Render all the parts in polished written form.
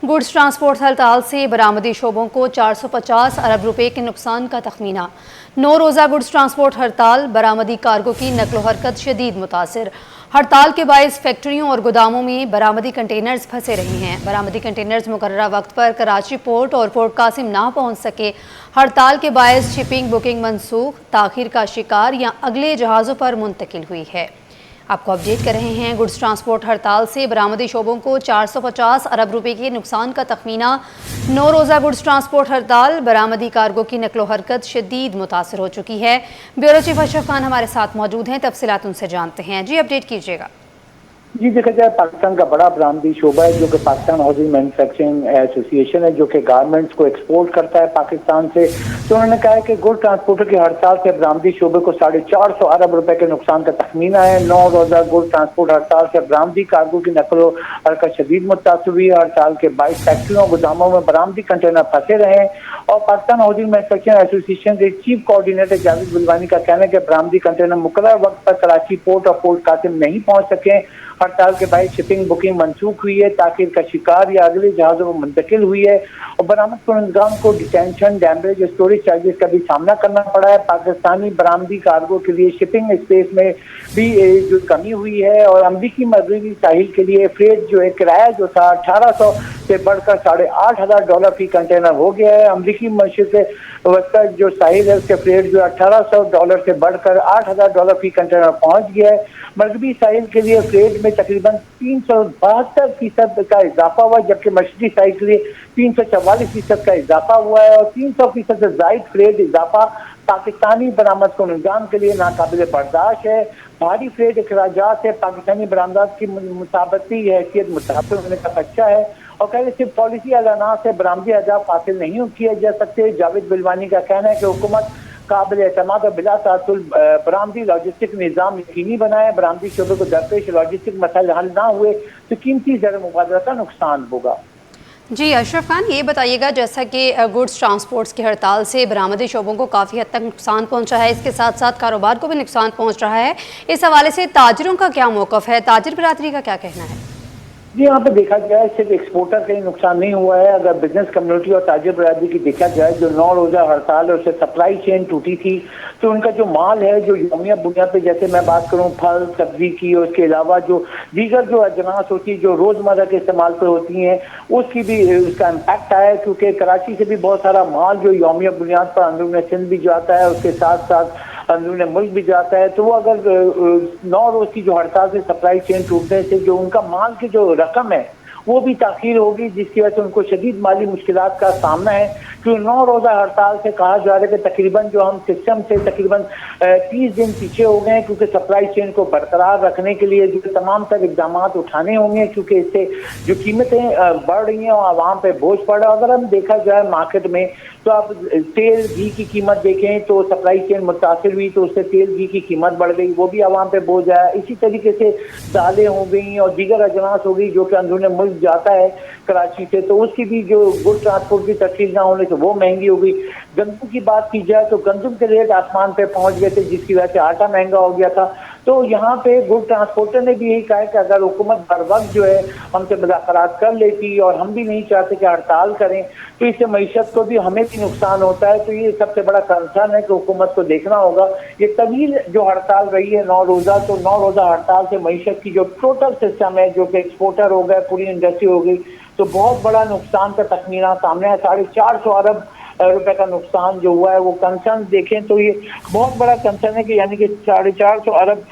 Goods transport हड़ताल से बरामदी शोबों को 450 अरब रुपए के नुकसान का तखमीना। 9 रोज़ा गुड्स ट्रांसपोर्ट हड़ताल, बरामदी कार्गो की नकलो हरकत शदीद मुतासिर। हड़ताल के बायस फैक्ट्रियों और गोदामों में बरामदी कंटेनर्स फंसे रहे हैं। बरामदी कंटेनर्स मुकर्ररा वक्त पर कराची पोर्ट और पोर्ट कासिम ना पहुंच सके। हड़ताल के बायस शिपिंग बुकिंग मनसूख, ताखीर का शिकार या अगले जहाज़ों पर मुंतकिल हुई है। आपको अपडेट कर रहे हैं। गुड्स ट्रांसपोर्ट हड़ताल से बरामदी शोबों को 450 अरब रुपए के नुकसान का तखमीना। 9 रोज़ा गुड्स ट्रांसपोर्ट हड़ताल, बरामदी कार्गो की नकलो हरकत शदीद मुतासर हो चुकी है। ब्यूरो चीफ अशरफ खान हमारे साथ मौजूद हैं, तफसीलात उनसे जानते हैं। जी, अपडेट कीजिएगा। जी, देखा जाए पाकिस्तान का बड़ा बरामदी शोबा है जो कि पाकिस्तान हाउसिंग मैन्युफैक्चरिंग एसोसिएशन है, जो कि गारमेंट्स को एक्सपोर्ट करता है पाकिस्तान से। तो उन्होंने कहा है कि गुड ट्रांसपोर्टर की हड़ताल से बरामदी शोबे को 450 अरब रुपए के नुकसान का तखमीना है। 9 रोज़ा गुड ट्रांसपोर्ट हड़ताल से बरामदी कार्गो की नकलो हरकत शदीद मुतासर हुई है। हड़ताल के 22 फैक्ट्रियों गोदामों में बरामदी कंटेनर फंसे रहे और पाकिस्तान हाउसिंग मैन्युफैक्चरिंग एसोसिएशन के चीफ कोऑर्डिनेटर जावेद बिलवानी का कहना है कि बरामदी कंटेनर मुकर्रर वक्त पर कराची पोर्ट और पोर्ट कासिम नहीं पहुंच सके। हड़ताल के बाद शिपिंग बुकिंग मनसूख हुई है, ताखीर का शिकार या अगले जहाज़ों में मुंतकिल हुई है और बरामद कुनंदगान को डिटेंशन, डैमेज, स्टोरेज चार्जेस का भी सामना करना पड़ा है। पाकिस्तानी बरामदी कार्गो के लिए शिपिंग स्पेस में भी जो कमी हुई है और अमरीकी मगरबी साहिल के लिए फ्रेट जो है किराया जो था 1800 से बढ़कर $8,500 फी कंटेनर हो गया है। अमरीकी मशरक़ से वस्ता जो साहिल है उसके फ्रेट जो $1800 से बढ़कर $8,000 फी कंटेनर पहुंच गया है। मगरबी साहिल के लिए फ्रेट में तकरीबन 372% का इजाफा हुआ, जबकि मशरक़ी साहिल के लिए 344% का इजाफा हुआ है और 300% से ज़ायद फ्रेट इजाफा पाकिस्तानी बरामद कुनंदगान के लिए नाकाबिल बर्दाश्त है। भारी फ्रेट अखराजात से पाकिस्तानी बरामदात की मुसाबती हैसियत मुताबिक होने का खदशा है और कहीं सिर्फ पॉलिसी ऐलानात से बरामदी अहदाफ हासिल नहीं किए जा सकते। जावेद बिलवानी का कहना है कि हुकूमत काबिल एतमाद और बिला तासुल बरामदी लॉजिस्टिक निज़ाम यकीनी बनाए। बरामदी शोबे को दरपेश लॉजिस्टिक मसाइल हल ना हुए तो कीमती ज़र मुबादला का नुकसान होगा। जी, अशरफ खान, ये बताइएगा, जैसा कि गुड्स ट्रांसपोर्ट्स की हड़ताल से बरामदी शोबों को काफ़ी हद तक नुकसान पहुंचा है, इसके साथ साथ कारोबार को भी नुकसान पहुंच रहा है। इस हवाले से ताजिरों का क्या मौक़िफ़ है, ताजिर बिरादरी का क्या कहना है? जी, यहाँ पे देखा जाए सिर्फ एक्सपोर्टर का ही नुकसान नहीं हुआ है। अगर बिजनेस कम्युनिटी और ताजिर बरादरी की देखा जाए, जो 9 रोज़ा हड़ताल और उससे सप्लाई चेन टूटी थी, तो उनका जो माल है जो यौमिया बुनियाद पे, जैसे मैं बात करूँ फल सब्जी की और उसके अलावा जो दीगर जो अजनास होती है जो रोज़मर्रा के इस्तेमाल पे होती हैं, उसकी भी उसका इम्पैक्ट आया है। क्योंकि कराची से भी बहुत सारा माल जो यौमिया बुनियाद पर अंदरूनी सिंध भी जाता है, उसके साथ साथ अंदरूनी मुल्क भी जाता है। तो वो अगर 9 रोज़ की जो हड़ताल से सप्लाई चेन टूटने से जो उनका माल की जो रकम है वो भी ताख़ीर होगी, जिसकी वजह से उनको शदीद माली मुश्किलात का सामना है। क्योंकि 9 रोज़ा हड़ताल से कहा जा रहा है कि तकरीबन जो हम सिस्टम से तकरीबन 30 दिन पीछे हो गए हैं, क्योंकि सप्लाई चेन को बरकरार रखने के लिए जो तमाम तर इक़दाम उठाने होंगे, क्योंकि इससे जो कीमतें बढ़ रही हैं और आवाम पे बोझ पड़ रहा है। अगर हम देखा जाए मार्केट में तो आप तेल घी की कीमत देखें तो सप्लाई चेन मुतासिर हुई तो उससे तेल घी की कीमत बढ़ गई, वो भी आवाम पे बोझ आया। इसी तरीके से दालें हो गई और दीगर अजनास हो गई जो कि अंदरूनी मुल्क जाता है कराची से, तो उसकी भी जो गुड ट्रांसपोर्ट की तस्वीर ना होने से वो महंगी हो गई। गंदम की बात की जाए तो गंदम के रेट आसमान पे पहुंच गए थे, जिसकी वजह से आटा महंगा हो गया था। तो यहाँ पे गुड ट्रांसपोर्टर ने भी यही कहा है कि अगर हुकूमत बर वक्त जो है हमसे मुज़ाकरात कर लेती, और हम भी नहीं चाहते कि हड़ताल करें, तो इससे मईशत को भी हमें भी नुकसान होता है। तो ये सबसे बड़ा कंसर्न है कि हुकूमत को देखना होगा। ये तवील जो हड़ताल रही है 9 रोज़ा, तो 9 रोज़ा हड़ताल से मईशत की जो टोटल सिस्टम है, जो कि एक्सपोर्टर हो गए, पूरी इंडस्ट्री हो गई, तो बहुत बड़ा नुकसान का तखमीना सामने है। 450 अरब रुपए का नुकसान जो हुआ है वो कंसर्न देखें तो ये बहुत बड़ा कंसर्न है कि यानी कि 450 अरब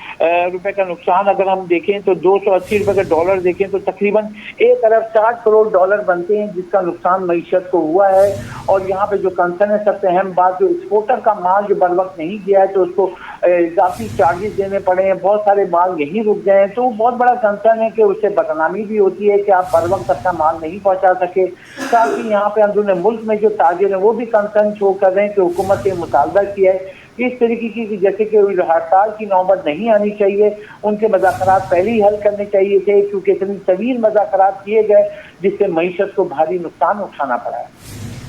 रुपए का नुकसान अगर हम देखें तो 280 रुपए का डॉलर देखें तो तकरीबन 1 अरब 60 करोड़ डॉलर बनते हैं, जिसका नुकसान मईशत को हुआ है। और यहाँ पे जो कंसर्न है, सबसे अहम बात, जो एक्सपोर्टर का माल जो बर वक्त नहीं गया है तो उसको इजाफी चार्जेस देने पड़े हैं, बहुत सारे माल यहीं रुक गए हैं। तो बहुत बड़ा कंसर्न है कि उससे बदनामी भी होती है कि आप बर वक्त अपना माल नहीं पहुंचा सके। साथ ही यहाँ पे अंदरूनी मुल्क में जो ताजिर है वो भी कंसर्न शो कर रहे हैं कि हुकूमत ने मुतालबा किया है इस तरीके की, जैसे कि हड़ताल की नौबत नहीं आनी चाहिए, उनके मुज़ाकरात पहले ही हल करने चाहिए थे, क्योंकि इतनी तवील मुज़ाकरात किए गए जिससे मईशत को भारी नुकसान उठाना पड़ा है।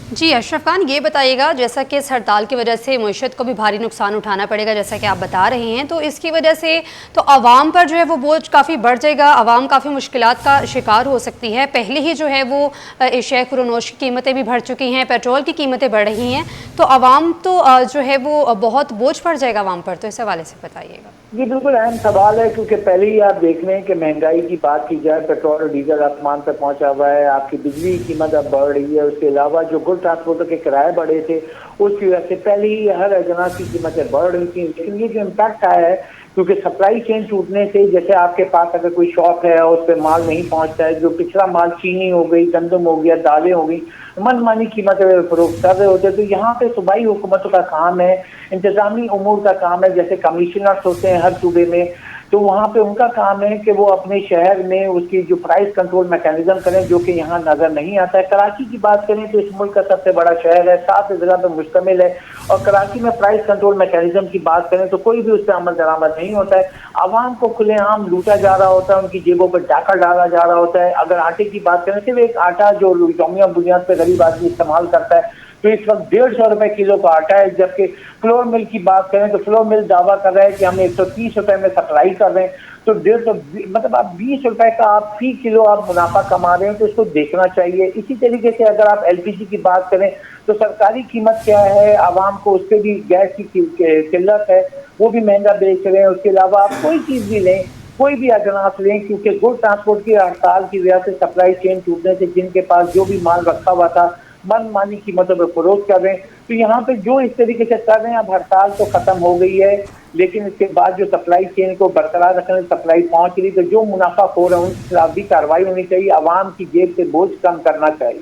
جی اشرف خان، یہ بتائیے گا جیسا کہ اس ہڑتال کی وجہ سے معیشت کو بھی بھاری نقصان اٹھانا پڑے گا جیسا کہ آپ بتا رہے ہیں، تو اس کی وجہ سے تو عوام پر جو ہے وہ بوجھ کافی بڑھ جائے گا، عوام کافی مشکلات کا شکار ہو سکتی ہے۔ پہلے ہی جو ہے وہ اشیاء خورنوش کی قیمتیں بھی بڑھ چکی ہیں، پیٹرول کی قیمتیں بڑھ رہی ہیں، تو عوام تو جو ہے وہ بہت بوجھ پڑ جائے گا عوام پر، تو اس حوالے سے بتائیے گا۔ یہ بالکل اہم سوال ہے، کیونکہ پہلے ہی آپ دیکھ لیں کہ مہنگائی کی بات کی جائے، پیٹرول اور ڈیزل آسمان پہ پہنچا ہوا ہے، آپ کی بجلی کی قیمت اب بڑھ رہی ہے، اس کے علاوہ جو گڈ ٹرانسپورٹر کے کرائے بڑھے تھے اس کی وجہ سے پہلے ہی ہر اجناس کی قیمتیں بڑھ رہی تھیں، لیکن یہ جو امپیکٹ آیا ہے کیونکہ سپلائی چین ٹوٹنے سے، جیسے آپ کے پاس اگر کوئی شاپ ہے اور اس پہ مال نہیں پہنچتا ہے، جو پچھلا مال چینی ہو گئی، گندم ہو گیا، دالیں ہو گئی، من مانی قیمتیں فروخت کر رہے ہوتے ہیں، تو یہاں پہ صوبائی حکومتوں کا کام ہے، انتظامی امور کا کام ہے، جیسے کمشنرز ہوتے ہیں ہر صوبے میں، تو وہاں پہ ان کا کام ہے کہ وہ اپنے شہر میں اس کی جو پرائس کنٹرول میکینزم کریں، جو کہ یہاں نظر نہیں آتا ہے۔ کراچی کی بات کریں تو اس ملک کا سب سے بڑا شہر ہے، 7 اضلاع پہ مشتمل ہے، اور کراچی میں پرائس کنٹرول میکینزم کی بات کریں تو کوئی بھی اس پہ عمل درآمد نہیں ہوتا ہے، عوام کو کھلے عام لوٹا جا رہا ہوتا ہے، ان کی جیبوں پہ ڈاکہ ڈالا جا رہا ہوتا ہے۔ اگر آٹے کی بات کریں، صرف ایک آٹا جو یومیہ بنیاد پہ غریب آدمی استعمال کرتا ہے، تو اس وقت 150 روپے کلو کا آٹا ہے، جبکہ فلور مل کی بات کریں تو فلور مل دعویٰ کر رہا ہے کہ ہم 130 روپے میں سپلائی کر رہے ہیں، تو 150 مطلب آپ 20 روپے کا آپ فی کلو آپ منافع کما رہے ہیں، تو اس کو دیکھنا چاہیے۔ اسی طریقے سے اگر آپ ایل پی جی کی بات کریں تو سرکاری قیمت کیا ہے، عوام کو اس پہ بھی گیس کی قلت ہے، وہ بھی مہنگا بیچ رہے ہیں۔ اس کے علاوہ آپ کوئی چیز بھی لیں، کوئی بھی اجناس لیں، کیونکہ گڈ ٹرانسپورٹ کی ہڑتال کی وجہ سے سپلائی چین ٹوٹنے سے جن کے پاس جو بھی مال رکھا ہوا تھا من مانی قیمتوں پہ فروخت کر رہے ہیں، تو یہاں پہ جو اس طریقے سے کر رہے ہیں، اب ہڑتال تو ختم ہو گئی ہے، لیکن اس کے بعد جو سپلائی چین کو برقرار رکھنے سپلائی پہنچ رہی، تو جو منافع خور ہیں ان کے خلاف بھی کارروائی ہونی چاہیے، عوام کی جیب سے بوجھ کم کرنا چاہیے۔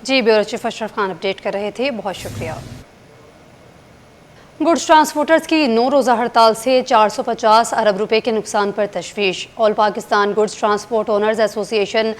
جی بیورو چیف اشرف خان اپڈیٹ کر رہے تھے، بہت شکریہ۔ گڈز ٹرانسپورٹرز کی 9 روزہ ہڑتال سے 450 ارب روپے کے نقصان پر تشویش۔ آل پاکستان گڈز ٹرانسپورٹ اونرز ایسوسی ایشن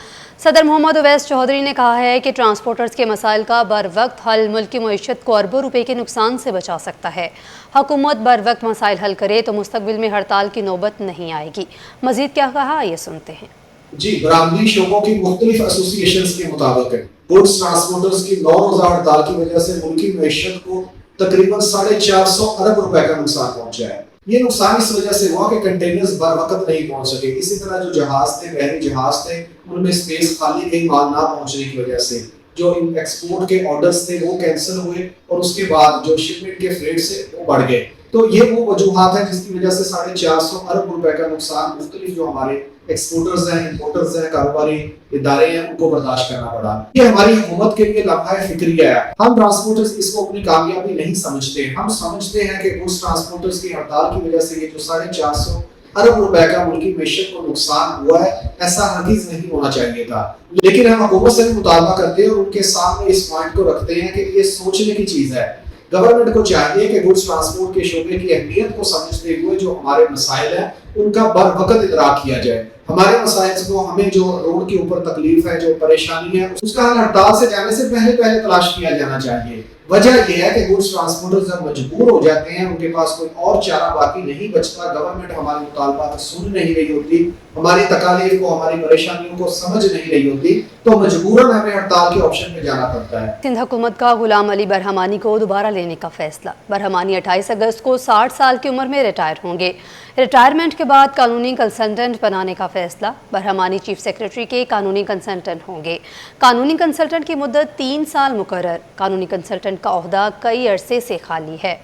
صدر محمد اویس چودھری نے کہا ہے کہ ٹرانسپورٹرز کے مسائل کا بر وقت حل ملک کی معیشت کو اربوں روپے کے نقصان سے بچا سکتا ہے۔ حکومت بر وقت مسائل حل کرے تو مستقبل میں ہڑتال کی نوبت نہیں آئے گی۔ مزید کیا کہا، یہ سنتے ہیں۔ جی، برآمدی شعبوں کی مختلف ایسوسی ایشنز کے مطابق گڈز ٹرانسپورٹرز کی 9 روزہ ہڑتال کی وجہ سے ملکی معیشت کو تقریباً 450 ارب روپے کا نقصان پہنچا ہے۔ یہ نقصان اس وجہ سے ہوا کہ کنٹینرز بر وقت نہیں پہنچ سکے، اسی طرح جو جہاز تھے، بحری جہاز تھے، ان میں اسپیس خالی گئی مال نہ پہنچنے کی وجہ سے، جو ایکسپورٹ کے آرڈرز تھے وہ کینسل ہوئے، اور اس کے بعد جو شپمنٹ کے فریٹ سے وہ بڑھ گئے۔ تو یہ وہ وجوہات ہیں جس کی وجہ سے 450 ارب روپے کا نقصان مختلف جو ہمارے ایکسپورٹرز ہیں، امپورٹرز ہیں، کاروباری ادارے ہیں، ان کو برداشت کرنا پڑا۔ یہ ہماری حکومت کے لیے لمحہ فکریہ ہے۔ ہم ٹرانسپورٹرز اس کو اپنی کامیابی نہیں سمجھتے۔ ہم سمجھتے ہیں کہ گڈز ٹرانسپورٹرز کی ہڑتال کی وجہ سے یہ جو 450 ارب روپے کا ملکی معیشت کو نقصان ہوا ہے، ایسا ہرگز نہیں ہونا چاہیے تھا۔ لیکن ہم حکومت سے مطالبہ کرتے ہیں اور ان کے سامنے اس پوائنٹ کو رکھتے ہیں کہ یہ سوچنے کی چیز ہے۔ گورنمنٹ کو چاہیے کہ گڈز ٹرانسپورٹ کے شعبے کی اہمیت کو سمجھتے ہوئے جو ہمارے مسائل ہیں ان کا بر وقت ادراک کیا جائے۔ ہمارے مسائل کو، ہمیں جو روڈ کے اوپر تکلیف ہے، جو پریشانی ہے، اس کا حل ہڑتال سے جانے سے پہلے تلاش کیا جانا چاہیے۔ وجہ یہ ہے کہ گڈز ٹرانسپورٹر جب مجبور ہو جاتے ہیں، ان کے پاس کوئی اور چارہ باقی نہیں بچتا، گورنمنٹ ہمارے مطالبات سن نہیں رہی ہوتی، ہماری تکالیف کو، ہماری پریشانیوں کو سمجھ نہیں رہی ہوتی، تو مجبوراً ہمیں ہڑتال کے آپشن میں جانا پڑتا ہے۔ سندھ حکومت کا غلام علی برہمانی کو دوبارہ لینے کا فیصلہ۔ برہمانی 28 اگست کو 60 سال کی عمر میں ریٹائر ہوں گے۔ ریٹائرمنٹ کے بعد قانونی کنسلٹنٹ بنانے کا فیصلہ۔ برہمانی چیف سیکریٹری کے قانونی کنسلٹنٹ ہوں گے۔ قانونی کنسلٹنٹ کی مدت 3 سال مقرر۔ قانونی کنسلٹنٹ کا عہدہ کئی عرصے سے خالی ہے۔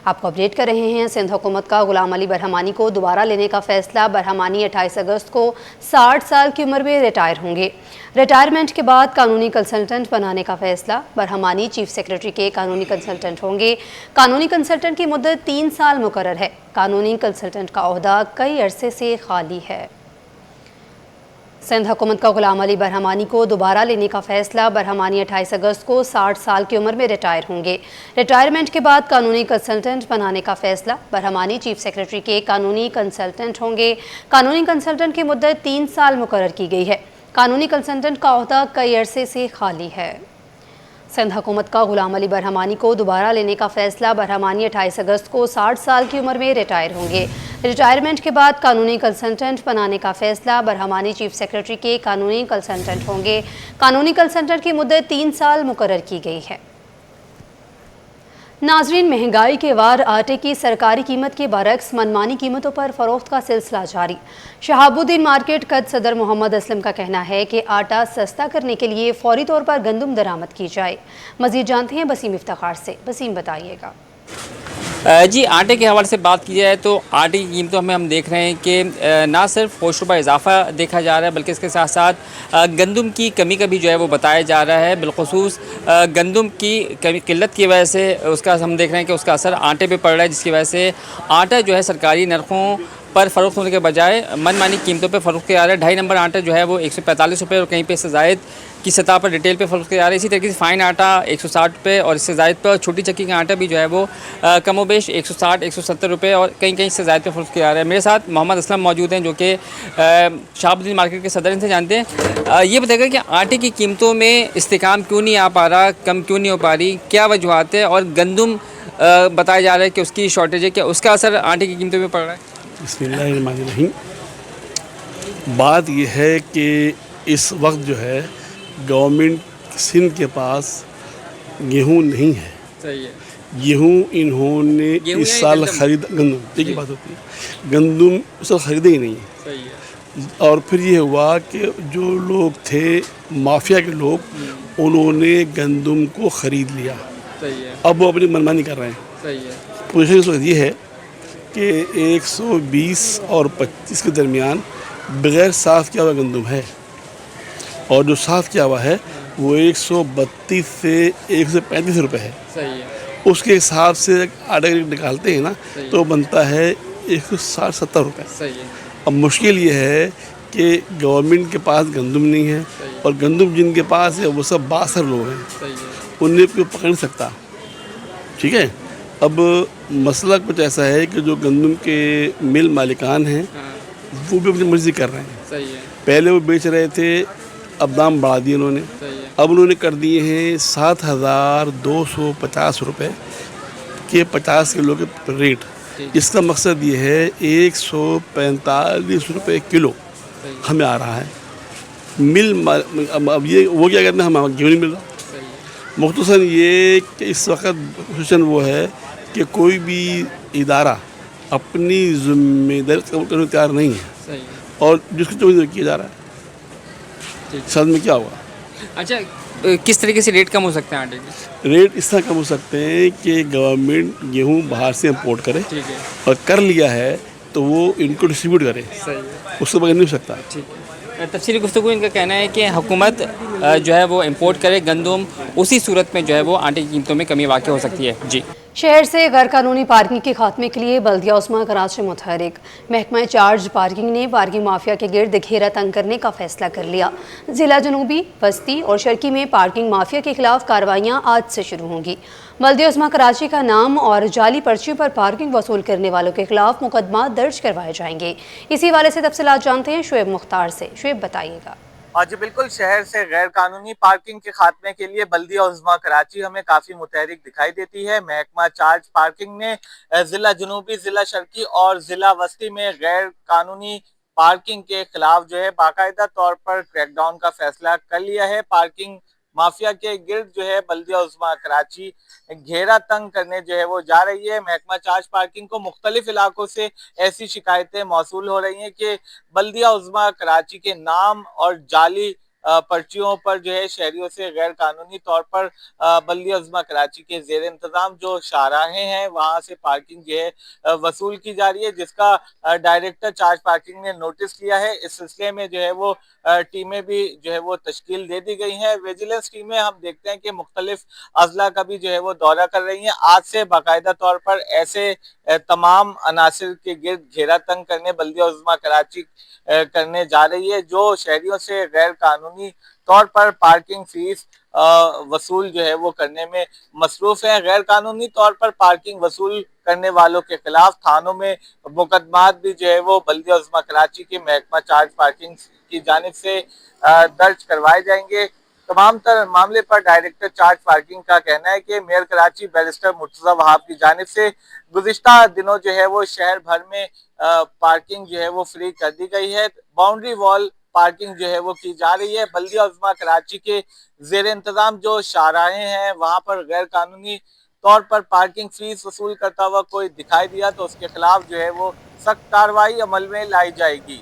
آپ کو اپڈیٹ کر رہے ہیں، سندھ حکومت کا غلام علی برہمانی کو دوبارہ لینے کا فیصلہ۔ برہمانی 28 اگست کو 60 سال کی عمر میں ریٹائر ہوں گے۔ ریٹائرمنٹ کے بعد قانونی کنسلٹنٹ بنانے کا فیصلہ۔ برہمانی چیف سیکریٹری کے قانونی کنسلٹنٹ ہوں گے۔ قانونی کنسلٹنٹ کی مدت 3 سال مقرر ہے۔ قانونی کنسلٹنٹ کا عہدہ کئی عرصے سے خالی ہے۔ سندھ حکومت کا غلام علی برہمانی کو دوبارہ لینے کا فیصلہ۔ برہمانی 28 اگست کو 60 سال کی عمر میں ریٹائر ہوں گے۔ ریٹائرمنٹ کے بعد قانونی کنسلٹنٹ بنانے کا فیصلہ۔ برہمانی چیف سیکریٹری کے قانونی کنسلٹنٹ ہوں گے۔ قانونی کنسلٹنٹ کی مدت 3 سال مقرر کی گئی ہے۔ قانونی کنسلٹنٹ کا عہدہ کئی عرصے سے خالی ہے۔ سندھ حکومت کا غلام علی برہمانی کو دوبارہ لینے کا فیصلہ۔ برہمانی 28 اگست کو 60 سال کی عمر میں ریٹائر ہوں گے۔ ریٹائرمنٹ کے بعد قانونی کنسلٹنٹ بنانے کا فیصلہ۔ برہمانی چیف سیکرٹری کے قانونی کنسلٹنٹ ہوں گے۔ قانونی کنسلٹنٹ کی مدت 3 سال مقرر کی گئی ہے۔ ناظرین، مہنگائی کے وار آٹے کی سرکاری قیمت کے برعکس منمانی قیمتوں پر فروخت کا سلسلہ جاری۔ شہاب الدین مارکیٹ قد صدر محمد اسلم کا کہنا ہے کہ آٹا سستا کرنے کے لیے فوری طور پر گندم درآمد کی جائے۔ مزید جانتے ہیں بسیم افتخار سے۔ بسیم، بتائیے گا۔ جی، آٹے کے حوالے سے بات کی جائے تو آٹے کی قیمتوں میں ہم دیکھ رہے ہیں کہ نہ صرف فوش روپے اضافہ دیکھا جا رہا ہے بلکہ اس کے ساتھ ساتھ گندم کی کمی کا بھی جو ہے وہ بتایا جا رہا ہے۔ بالخصوص گندم کی قلت کی وجہ سے اس کا ہم دیکھ رہے ہیں کہ اس کا اثر آٹے پہ پڑ رہا ہے، جس کی وجہ سے آٹا جو ہے سرکاری نرخوں پر فروخت ہونے کے بجائے من مانی قیمتوں پہ فروخت کیا جا رہا ہے۔ 2.5 نمبر آٹا جو ہے وہ 145 روپے اور کہیں پہ اس سے زائد کی سطح پر ریٹیل پہ فروخت کیا جا رہا ہے۔ اسی طریقے سے فائن آٹا 160 روپے اور اس سے زائد پر، چھوٹی چکی کا آٹا بھی جو ہے وہ کم و بیش 160 170 روپے اور کہیں اس سے زائد پہ فروخت کیا جا رہا ہے۔ میرے ساتھ محمد اسلم موجود ہیں جو کہ شہاب الدین مارکیٹ کے صدر، ان سے جانتے ہیں یہ بتائے گا کہ آٹے کی قیمتوں میں استحکام کیوں نہیں آ پا رہا، کم کیوں نہیں ہو پا رہی، کیا وجوہات ہے، اور گندم بتایا جا رہا ہے کہ اس کی شارٹیج ہے، کیا اس کا اثر آٹے کی قیمتوں میں پڑ رہا ہے؟ بسم اللہ الرحمن الرحیم۔ بات یہ ہے کہ اس وقت جو ہے گورنمنٹ سندھ کے پاس گیہوں نہیں ہے۔ صحیح ہے۔ گیہوں انہوں نے اس سال خرید، گندم ایک ہی بات ہوتی ہے، گندم اس سال خریدے ہی نہیں ہے۔ صحیح ہے۔ اور پھر یہ ہوا کہ جو لوگ تھے مافیا کے لوگ، انہوں نے گندم کو خرید لیا۔ صحیح ہے۔ اب وہ اپنی منمانی کر رہے ہیں۔ صحیح ہے۔ پوزیشن اس وقت یہ ہے کہ 120 اور 25 کے درمیان بغیر صاف کیا ہوا گندم ہے، اور جو صاف کیا ہوا ہے وہ 132 سے 135 روپے ہے۔ صحیح ہے۔ اس کے حساب سے آٹا نکالتے ہیں نا تو بنتا ہے 160-70 روپے۔ صحیح ہے۔ اب مشکل یہ ہے کہ گورنمنٹ کے پاس گندم نہیں ہے، اور گندم جن کے پاس ہے وہ سب باثر لوگ ہیں، صحیح ہے۔ انہیں کوئی پکڑ نہیں سکتا۔ ٹھیک ہے، اب مسئلہ کچھ ایسا ہے کہ جو گندم کے مل مالکان ہیں وہ بھی اپنی مرضی کر رہے ہیں۔ صحیح ہے۔ پہلے وہ بیچ رہے تھے، اب دام بڑھا دیے انہوں نے۔ صحیح ہے۔ اب انہوں نے کر دیے ہیں 7,250 روپے کے 50 کلو کے ریٹ۔ اس کا مقصد یہ ہے 145 روپے کلو ہمیں آ رہا ہے مل۔ اب یہ وہ کیا کرتے ہیں، ہمیں کیوں نہیں مل رہا؟ مختصراً یہ کہ اس وقت پوزیشن وہ ہے کہ کوئی بھی ادارہ اپنی ذمہ داری قبول کرنے کو تیار نہیں ہے، صحیح ہے۔ اور جس کو جو کیا جا رہا ہے، ساتھ میں کیا ہوگا؟ اچھا، کس طریقے سے ریٹ کم ہو سکتے ہیں آٹے کے؟ ریٹ اس طرح کم ہو سکتے ہیں کہ گورنمنٹ گیہوں باہر سے امپورٹ کرے، ٹھیک ہے، اور کر لیا ہے تو وہ ان کو ڈسٹریبیوٹ کرے، صحیح ہے، اس سے بغیر نہیں ہو سکتا۔ ٹھیک ہے۔ تفصیلی گفتگو ان کا کہنا ہے کہ حکومت جو ہے وہ امپورٹ کرے گندم، اسی صورت میں جو ہے وہ آٹے کی قیمتوں میں کمی واقع ہو سکتی ہے۔ جی، شہر سے غیر قانونی پارکنگ کے خاتمے کے لیے بلدیہ عثمہ کراچی متحرک۔ محکمہ چارج پارکنگ نے پارکنگ مافیا کے گرد گھیرا تنگ کرنے کا فیصلہ کر لیا۔ ضلع جنوبی، وسطی اور شرقی میں پارکنگ مافیا کے خلاف کارروائیاں آج سے شروع ہوں گی۔ بلدیہ عثمہ کراچی کا نام اور جعلی پرچیوں پر پارکنگ وصول کرنے والوں کے خلاف مقدمات درج کروائے جائیں گے۔ اسی حوالے سے تفصیلات جانتے ہیں شعیب مختار سے۔ شعیب، بتائیے گا۔ جی بالکل، شہر سے غیر قانونی پارکنگ کے خاتمے کے لیے بلدیہ عظمیٰ کراچی ہمیں کافی متحرک دکھائی دیتی ہے۔ محکمہ چارج پارکنگ نے ضلع جنوبی، ضلع شرقی اور ضلع وسطی میں غیر قانونی پارکنگ کے خلاف جو ہے باقاعدہ طور پر کریک ڈاؤن کا فیصلہ کر لیا ہے۔ پارکنگ مافیا کے گرد جو ہے بلدیہ عظمیٰ کراچی گھیرا تنگ کرنے جو ہے وہ جا رہی ہے۔ محکمہ چارج پارکنگ کو مختلف علاقوں سے ایسی شکایتیں موصول ہو رہی ہیں کہ بلدیہ عظمیٰ کراچی کے نام اور جعلی پرچیوں پر جو ہے شہریوں سے غیر قانونی طور پر بلدیہ عظمیٰ کراچی کے زیر انتظام جو شاہراہیں ہیں وہاں سے پارکنگ جو ہے وصول کی جا رہی ہے، جس کا ڈائریکٹر چارج پارکنگ نے نوٹس لیا ہے۔ اس سلسلے میں جو ہے وہ ٹیمیں بھی جو ہے وہ تشکیل دے دی گئی ہیں۔ ویجیلنس ٹیمیں ہم دیکھتے ہیں کہ مختلف اضلاع کا بھی جو ہے وہ دورہ کر رہی ہیں۔ آج سے باقاعدہ طور پر ایسے تمام عناصر کے گرد گھیرا تنگ کرنے بلدیہ عظمیٰ کراچی کرنے جا رہی ہے جو شہریوں سے غیر قانونی طور پر پارکنگ فیس وصول جو ہے وہ کرنے میں مصروف ہیں۔ غیر قانونی طور پر پارکنگ وصول کرنے والوں کے خلاف تھانوں میں مقدمات بھی جو ہے وہ بلدیہ عظمیٰ کراچی کے محکمہ چارج پارکنگ کی جانب سے درج کروائے جائیں گے۔ तमाम तर मामले पर डायरेक्टर चार्ज पार्किंग का कहना है कि मेयर कराची बैरिस्टर मुर्तजा वहाब की जानिब से गुज़िश्ता दिनों जो है वो शहर भर में पार्किंग जो है वो फ्री कर दी गई है। बाउंड्री वॉल पार्किंग जो है वो की जा रही है। बल्दिया उज़्मा कराची के ज़ेर इंतज़ाम जो शाहराहें हैं वहाँ पर गैर कानूनी तौर पर पार्किंग फीस वसूल करता हुआ कोई दिखाई दिया तो उसके खिलाफ जो है वो सख्त कार्रवाई अमल में लाई जाएगी।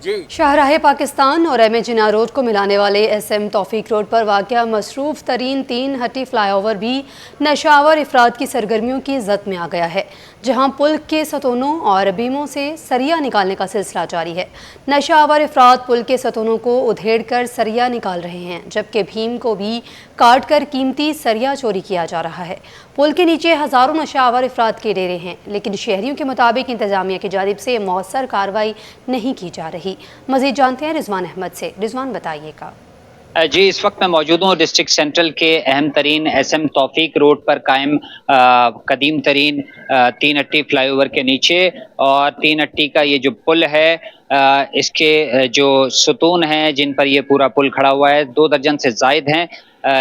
जी, शाहराह पाकिस्तान और एम ए जिन्ना रोड को मिलाने वाले SM तौफीक रोड पर वाक़या मसरूफ़ तरीन 3 हट्टी फ्लाईओवर भी नशावर अफराद की सरगर्मियों की जद में आ गया है, जहां पुल के सतूनों और बीमों से सरिया निकालने का सिलसिला जारी है। नशावर अफराद पुल के सतूनों को उधेड़ कर सरिया निकाल रहे हैं, जबकि भीम को भी काट कर कीमती सरिया चोरी किया जा रहा है। पुल के नीचे हज़ारों नशावर अफराद के डेरे हैं, लेकिन शहरियों के मुताबिक इंतजामिया की जानिब से मौसर कार्रवाई नहीं की जा रही। मज़ीद जानते हैं रिजवान अहमद से। रिजवान, बताइएगा। जी, इस वक्त मैं मौजूद हूँ डिस्ट्रिक्ट सेंट्रल के अहम तरीन SM तौफीक रोड पर कायम कदीम तरीन 3 हट्टी फ्लाईओवर के नीचे, और 3 हट्टी का ये जो पुल है इसके जो सतून हैं जिन पर ये पूरा पुल खड़ा हुआ है 2 दर्जन से ज़ायद हैं,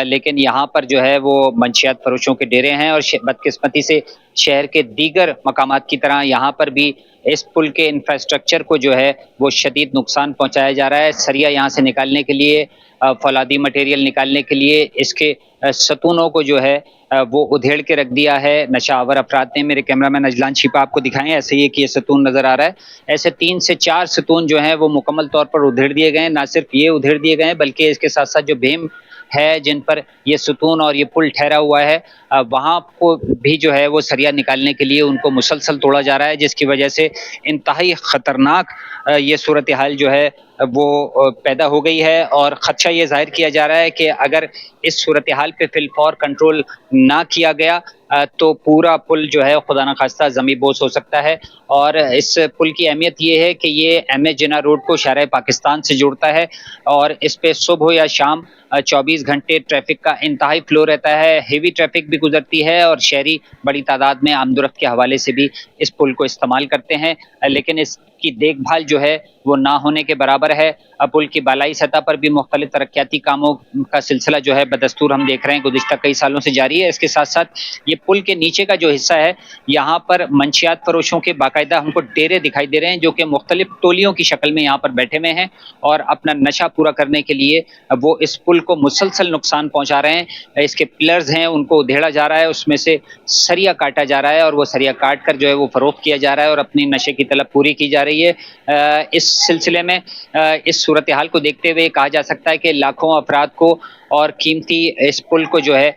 लेकिन यहाँ पर जो है वो मंशियात फरोशों के डेरे हैं। और बदकिस्मती से शहर के दीगर मकामात की तरह यहाँ पर भी इस पुल के इंफ्रास्ट्रक्चर को जो है वो शदीद नुकसान पहुँचाया जा रहा है। सरिया यहाँ से निकालने के लिए, फौलादी मटेरियल निकालने के लिए इसके सतूनों को जो है वो उधेड़ के रख दिया है नशावर अफराद ने। मेरे कैमरामैन अजलान शिपा आपको दिखाएं, ऐसे ही कि ये सतून नज़र आ रहा है, ऐसे 3 से 4 सतून जो हैं वो मुकम्मल तौर पर उधेड़ दिए गए हैं। ना सिर्फ ये उधेड़ दिए गए हैं बल्कि इसके साथ साथ जो भीम है जिन पर ये सतून और ये पुल ठहरा हुआ है वहाँ को भी जो है वो सरिया निकालने के लिए उनको मुसलसल तोड़ा जा रहा है, जिसकी वजह से इंतहाई ख़तरनाक ये सूरत हाल जो है वो पैदा हो गई है। और ख़दशा ये जाहिर किया जा रहा है कि अगर इस सूरत हाल पे फिलफौर कंट्रोल ना किया गया तो पूरा पुल जो है खुदा न खास्ता ज़मी बोस हो सकता है। और इस पुल की अहमियत ये है कि ये M.A. जिन्ना रोड को शाहराह पाकिस्तान से जोड़ता है और इस पे सुबह या शाम 24 घंटे ट्रैफिक का इंतहाई फ्लो रहता है। हेवी ट्रैफिक भी गुजरती है और शहरी बड़ी तादाद में आमदोरफ्त के हवाले से भी इस पुल को इस्तेमाल करते हैं, लेकिन इसकी देखभाल जो है वो ना होने के बराबर है। पुल की बालाई सतह पर भी मुख्तलिफ तरक्याती कामों का सिलसिला जो है बदस्तूर हम देख रहे हैं गुज़िश्ता कई सालों से जारी है। इसके साथ साथ ये पुल के नीचे का जो हिस्सा है यहाँ पर मंशियात फरोशों के बाकायदा हमको डेरे दिखाई दे रहे हैं जो कि मुख्तलिफ टोलियों की शक्ल में यहाँ पर बैठे हुए हैं और अपना नशा पूरा करने के लिए वो इस पुल को मुसलसल नुकसान पहुँचा रहे हैं। इसके पिलर्स हैं उनको उधेड़ा जा रहा है, उसमें से सरिया काटा जा रहा है और वो सरिया काट कर जो है वो फ़रोख्त किया जा रहा है और अपनी नशे की तलब पूरी की जा रही है। इस सिलसिले में इस सूरत हाल को देखते हुए कहा जा सकता है कि लाखों अफराद को और कीमती इस पुल को जो है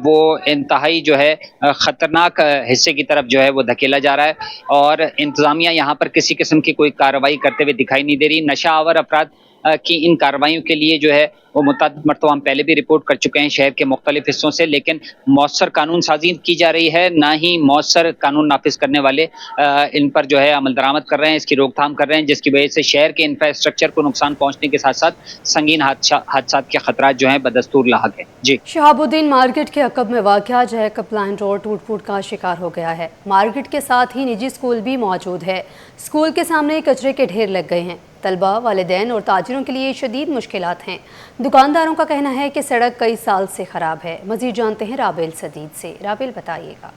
वो इंतहाई जो है ख़तरनाक हिस्से की तरफ जो है वो धकेला जा रहा है और इंतज़ामिया यहाँ पर किसी किस्म की कोई कार्रवाई करते हुए दिखाई नहीं दे रही। नशा आवर अफराद की इन कार्रवाइयों के लिए जो है वो मुतअद्दिद मरतबा हम पहले भी रिपोर्ट कर चुके हैं शहर के मुख्तलिफ हिस्सों से, लेकिन मौसर कानून साजी की जा रही है, ना ही मौसर कानून नाफिज करने वाले इन पर जो है अमल दरामद कर रहे हैं, इसकी रोकथाम कर रहे हैं, जिसकी वजह से शहर के इंफ्रास्ट्रक्चर को नुकसान पहुँचने के साथ साथ संगीन हादसात के खतरात जो हैं बदस्तूर लाहक है। जी, शहाबुद्दीन मार्केट के अकब में वाक़या जैकब लाइन रोड टूट फूट का शिकार हो गया है। मार्केट के साथ ही निजी स्कूल भी मौजूद है। स्कूल के सामने कचरे के ढेर लग गए हैं। तलबा, वालिदैन और ताजिरों के लिए शदीद मुश्किलात हैं। दुकानदारों का कहना है कि सड़क कई साल से ख़राब है। मज़ीद जानते हैं राबेल सदीद से। राबेल, बताइएगा।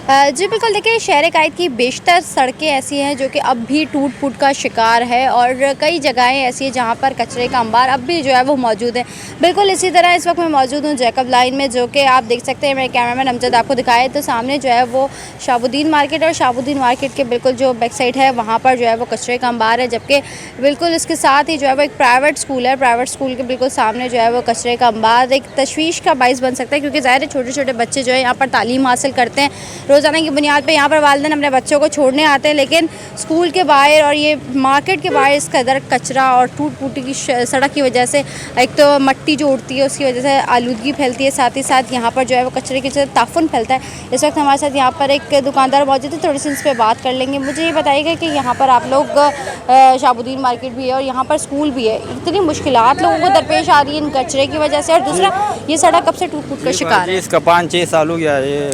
जी बिल्कुल, देखिए शहर कायद की बेशतर सड़कें ऐसी हैं जो कि अब भी टूट फूट का शिकार है और कई जगहें ऐसी हैं जहां पर कचरे का अंबार अब भी जो है वो मौजूद है। बिल्कुल इसी तरह इस वक्त मैं मौजूद हूं जैकब लाइन में, जो कि आप देख सकते हैं, मेरे कैमरामैन अमजद आपको दिखाए तो सामने जो है वो शहाबुद्दीन मार्केट और शहाबुद्दीन मार्केट के बिल्कुल जो बैक साइड है वहाँ पर जो है वो कचरे का अंबार है, जबकि बिल्कुल इसके साथ ही जो है वो एक प्राइवेट स्कूल है। प्राइवेट स्कूल के बिल्कुल सामने जो है वो कचरे का अंबार एक तशवीश का बाइस बन सकता है, क्योंकि ज़ाहिर है छोटे छोटे बच्चे जो है यहाँ पर तालीम हासिल करते हैं, रोज़ाना की बुनियाद पे यहाँ पर वालिदैन अपने बच्चों को छोड़ने आते हैं, लेकिन स्कूल के बाहर और ये मार्केट के बाहर इस कदर कचरा और टूट फूटी की सड़क की वजह से एक तो मट्टी जो उड़ती है उसकी वजह से आलूदगी फैलती है, साथ ही साथ यहाँ पर जो है वो कचरे की वजह से ताफुन फैलता है। इस वक्त हमारे साथ यहाँ पर एक दुकानदार मौजूद है, थोड़ी सी इस पर बात कर लेंगे। मुझे ये बताइएगा कि यहाँ पर आप लोग शहाबुद्दीन मार्केट भी है और यहाँ पर स्कूल भी है, इतनी मुश्किलात लोगों को दरपेश आ रही है इन कचरे की वजह से, और दूसरा ये सड़क कब से टूट फूट का शिकार है? इसका 5-6 साल हो गया, ये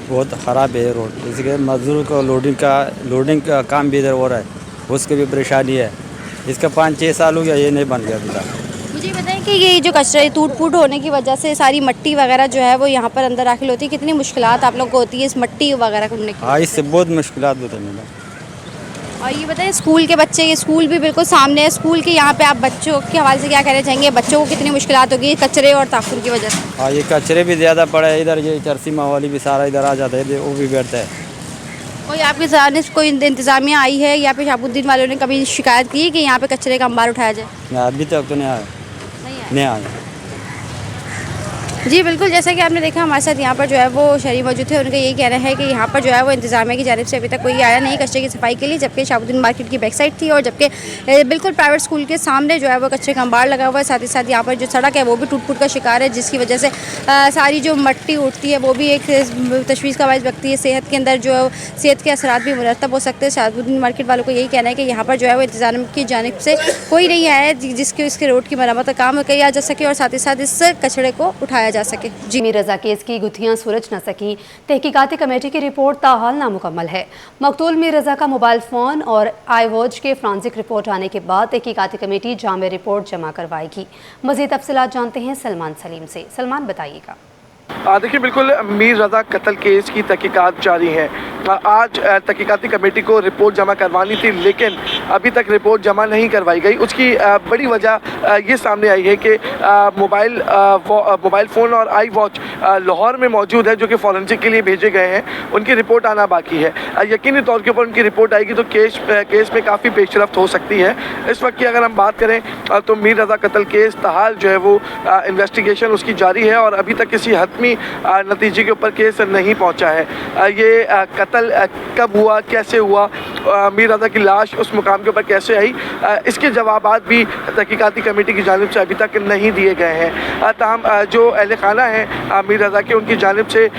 बहुत ख़राब है रोड, इसके मजदूर को लोडिंग का काम भी इधर हो रहा है, उसकी भी परेशानी है। इसका 5-6 साल हो गया, ये नहीं बन गया अभी तक। मुझे बताइए कि ये जो कचरे टूट फूट होने की वजह से सारी मट्टी वगैरह जो है वो यहाँ पर अंदर दाखिल होती है, कितनी मुश्किलात आप लोग को होती है इस मट्टी वगैरह करने की? हाँ, इससे बहुत मुश्किलात होती है मैडम। और ये बताइए स्कूल के बच्चे, ये स्कूल भी बिल्कुल सामने है, स्कूल के यहाँ पे आप बच्चों के हवाले से क्या कहना चाहेंगे? बच्चों को कितनी मुश्किलात होगी कचरे और ताफुन की वजह से? हाँ, ये कचरे भी ज़्यादा पड़े हैं इधर, ये चरसी माहौली भी सारा इधर आ जाता है, वो भी बैठता है। कोई आपके सामने कोई इंतज़ामिया आई है या फिर शहाबुद्दीन वालों ने कभी शिकायत की है कि यहाँ पे कचरे का अंबार उठाया जाए? नहीं, अभी तक तो नहीं आया। नहीं आया। जी बिल्कुल, जैसा कि आपने देखा हमारे साथ यहाँ पर जो है वो शहरी मौजूद थे, उनका यही कहना है कि यहाँ पर जो है वो इंतजामिया की जानिब से अभी तक कोई आया नहीं कचरे की सफाई के लिए, जबकि शहाबुद्दीन मार्केट की बैक साइड थी और जबकि बिल्कुल प्राइवेट स्कूल के सामने जो है वो कचरे का अंबार लगा हुआ है। साथ ही साथ यहाँ पर जो सड़क है वो भी टूट फूट का शिकार है, जिसकी वजह से सारी जो मट्टी उठती है वो भी एक तशवीश का बायस बनती है। सेहत के अंदर जो सेहत के असरात भी मुरतब हो सकते हैं। शहाबुद्दीन मार्केट वालों को यही कहना है कि यहाँ पर जो है वो इंतजाम की जानिब से कोई नहीं आया है जिसके इसके रोड की मरम्मत का काम किया जा सके और साथ ही साथ इस कचरे को उठाया जा सके। जी रजा केस की गुत्थियां सुलझ न सकी, तहकीकाती कमेटी की रिपोर्ट ताहाल नामुकम्मल है। मकतूल मीर रजा का मोबाइल फ़ोन और आई वॉच के फ्रांसिक रिपोर्ट आने के बाद तहकीकाती कमेटी जामे रिपोर्ट जमा करवाएगी। मज़ीद तफसीलात जानते हैं सलमान सलीम से। सलमान बताइएगा। देखिए, बिल्कुल मीर रज़ा कत्ल केस की तहकीकात जारी है। आज तहकीकाती कमेटी को रिपोर्ट जमा करवानी थी, लेकिन अभी तक रिपोर्ट जमा नहीं करवाई गई। उसकी बड़ी वजह ये सामने आई है कि मोबाइल फ़ोन और आई वॉच लाहौर में मौजूद है, जो कि फॉरेंसिक के लिए भेजे गए हैं। उनकी रिपोर्ट आना बाकी है। यकीनी तौर के ऊपर उनकी रिपोर्ट आएगी तो केस में काफ़ी पेशरफ्त हो सकती है। इस वक्त की अगर हम बात करें तो मीर रज़ा कत्ल केस ताहाल जो है वो इन्वेस्टिगेशन उसकी जारी है और अभी तक किसी हतमी नतीजे के ऊपर केस नहीं पहुंचा है। ये कत्ल कब हुआ, कैसे हुआ, मीर रज़ा की लाश उस मुकाम के ऊपर कैसे आई, इसके जवाबात भी तहकीकाती कमेटी की जानिब से अभी तक नहीं दिए गए हैं। ताहम जो अहल खाना है मीर रज़ा के, उनकी जानिब से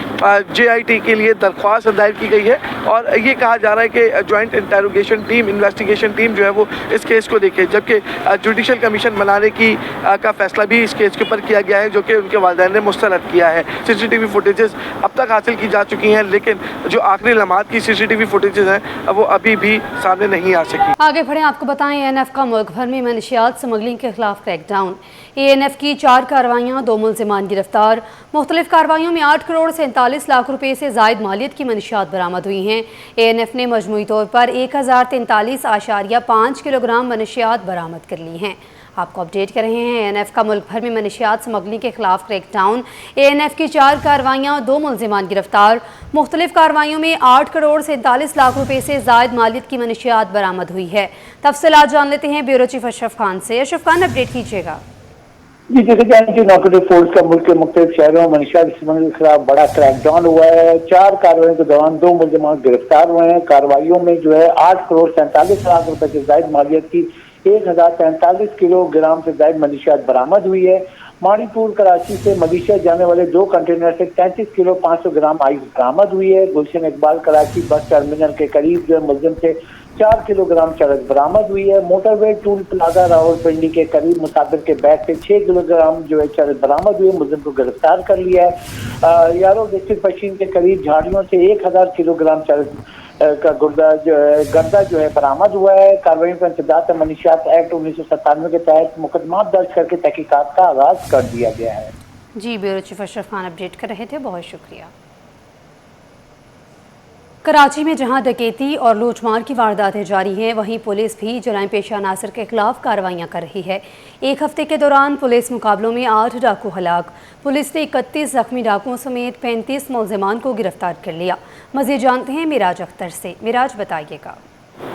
JIT के लिए दरख्वास्त दायर की गई है और ये कहा जा रहा है कि joint interrogation team, investigation team जो है वो इस केस को देखे, जबकि जुडिशल कमीशन बनाने का फैसला भी इस केस के ऊपर किया गया है, जो कि उनके वालिदैन ने मुस्तरद किया है। CCTV फुटेजेस अब तक हासिल की जा चुकी हैं, लेकिन जो आखिरी लम्हात की CCTV फुटेजेस हैं वो अभी भी सामने नहीं आ सकी। आगे बढ़े, आपको बताएं ANF का मुल्क भर में मनशियात स्मगलिंग के खिलाफ क्रैकडाउन। ANF की 4 कार्रवाइयाँ, 2 मुलजिमान गिरफ्तार। मुख्तलिफ कार्रवाइयों में 8 करोड़ 47 लाख रुपए से ज़ायद मालियत की मनशियात बरामद हुई हैं। ANF ने मजमूई तौर पर 1043.5 किलोग्राम मनशियात बरामद कर ली हैं। आपको अपडेट कर रहे हैं ANF का मुल्क भर में मनशियात स्मगलिंग के खिलाफ क्रैकडाउन। ANF की 4 कार्रवाइयाँ, 2 मुलजिमान गिरफ्तार। मुख्तलिफ कार्रवाइयों में 8 करोड़ 47 लाख रुपए से ज़ायद मालियत की मनशियात बरामद हुई है। तफसीलात जान लेते हैं ब्यूरो चीफ अशरफ खान से। अशरफ खान, अपडेट कीजिएगा। जी, जैसे कि एंटी नार्कोटिक फोर्स का मुल्क के मुख्तलिफ शहरों में मनशियात स्मगलिंग के खिलाफ बड़ा क्रैकडाउन हुआ है। 4 कार्रवाइयों के दौरान 2 मुलजिमान गिरफ्तार हुए हैं। कार्रवाइयों में जो है 8 करोड़ 47 लाख रुपए से ज़ायद मालियत की 1043 किलोग्राम से ज़ायद मनशियात बरामद हुई है। माणीपुर कराची से मलेशिया जाने वाले 2 कंटेनर से 33 किलो 500 ग्राम आइस बरामद हुई है। गुलशन इकबाल कराची बस टर्मिनल के करीब जो है मुलजिम से 4 किलोग्राम चरस बरामद हुई है। मोटरवे टूल प्लाजा रावलपिंडी के करीब मुसाफिर के बैग से 6 किलोग्राम जो है चरस बरामद हुई है। मुलजिम को गिरफ्तार कर लिया है। यारो डिस्ट्रिक्ट पश्चिम के करीब झाड़ियों से 1000 किलोग्राम चरस का गर्दा जो है बरामद हुआ है। कार्रवाई का इंतजात मनशियात एक्ट 1997 के तहत मुकदमा दर्ज करके तहकीकात का आगाज कर दिया गया है। जी, bureau chief Ashraf Khan update कर रहे थे, बहुत शुक्रिया। कराची में जहां डकैती और लूटमार की वारदातें जारी हैं, वहीं पुलिस भी जराइम पेशा अनासर के खिलाफ कार्रवाइयां कर रही है। एक हफ्ते के दौरान पुलिस मुकाबलों में 8 डाकू हलाक। पुलिस ने 31 जख्मी डाकुओं समेत 35 मुलजिमान को गिरफ्तार कर लिया। मज़ीद जानते हैं मिराज अख्तर से। मिराज, बताइएगा।